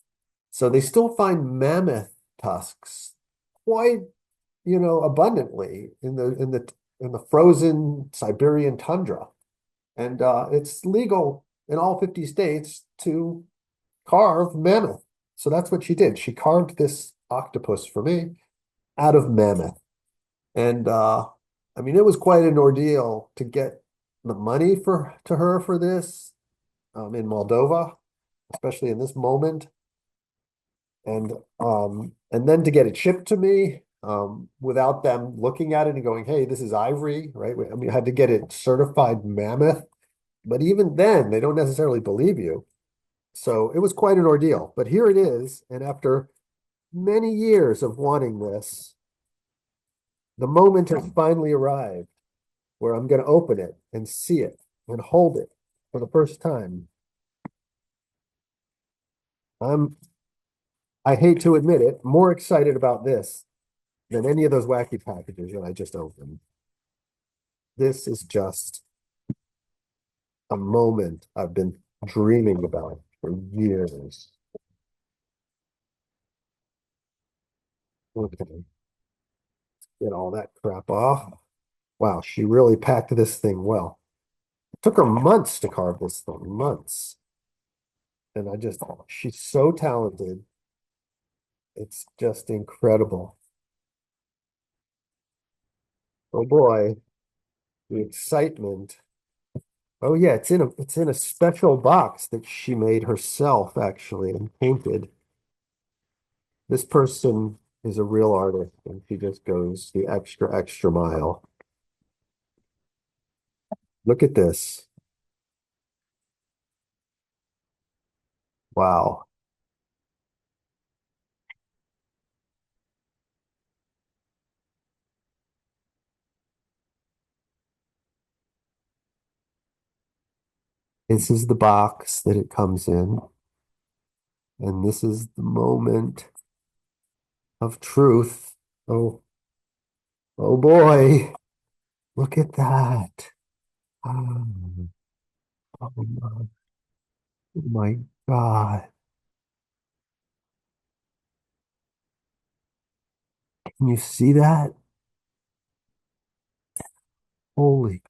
So they still find mammoth tusks quite, abundantly in the frozen Siberian tundra. And it's legal in all 50 states to carve mammoth. So that's what she did. She carved this octopus for me out of mammoth. And I mean, it was quite an ordeal to get the money to her for this in Moldova, especially in this moment. And then to get it shipped to me without them looking at it and going, hey, this is ivory, right? I mean, I had to get it certified mammoth. But even then, they don't necessarily believe you. So it was quite an ordeal. But here it is. And after many years of wanting this, the moment has finally arrived where I'm going to open it and see it and hold it for the first time. I'm, I hate to admit it, more excited about this than any of those wacky packages that I just opened. This is just a moment I've been dreaming about for years. Okay, get all that crap off. Wow, she really packed this thing well. It took her months to carve this thing, months. And she's so talented. It's just incredible. Oh boy, the excitement. Oh yeah, it's in a special box that she made herself actually and painted. This person is a real artist and she just goes the extra, extra mile. Look at this. Wow. This is the box that it comes in. And this is the moment of truth. Oh, oh boy. Look at that. Oh, oh my God. Can you see that? Holy,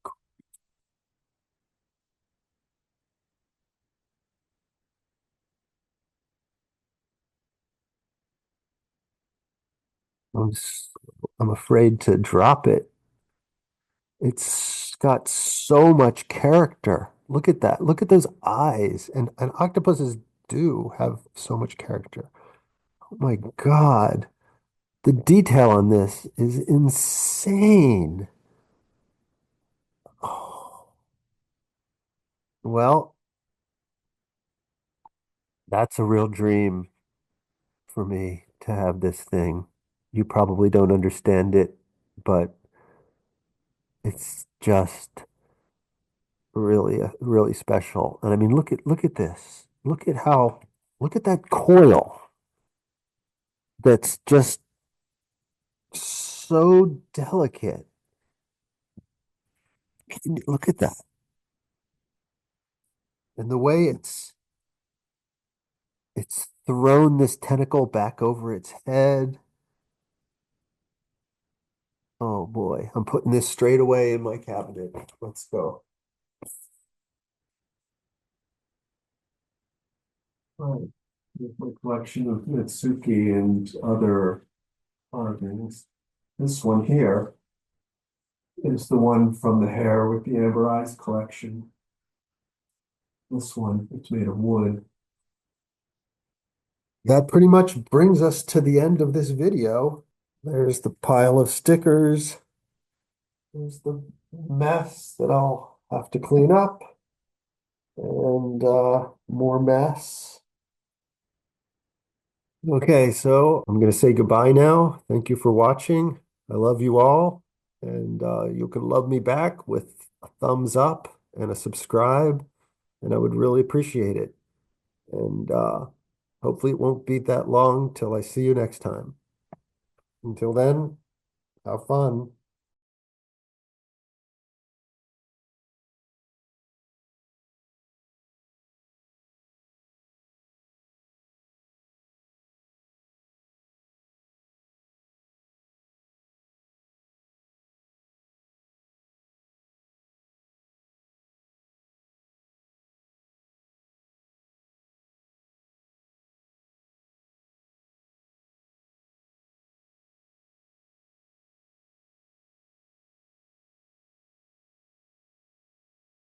I'm, s- I'm afraid to drop it. It's got so much character. Look at that. Look at those eyes. And octopuses do have so much character. Oh my God. The detail on this is insane. Oh, well, that's a real dream for me to have this thing. You probably don't understand it, but it's just really special. And I mean, look at this. Look at that coil that's just so delicate. Look at that. And the way it's thrown this tentacle back over its head. Oh boy, I'm putting this straight away in my cabinet. Let's go. Right. Here's my collection of Netsuke and other carvings. This one here is the one from the hair with the amber eyes collection. This one, it's made of wood. That pretty much brings us to the end of this video. There's the pile of stickers. There's the mess that I'll have to clean up, and more mess. Okay, so I'm going to say goodbye now. Thank you for watching. I love you all, and you can love me back with a thumbs up and a subscribe, and I would really appreciate it. And hopefully it won't be that long till I see you next time. Until then, have fun.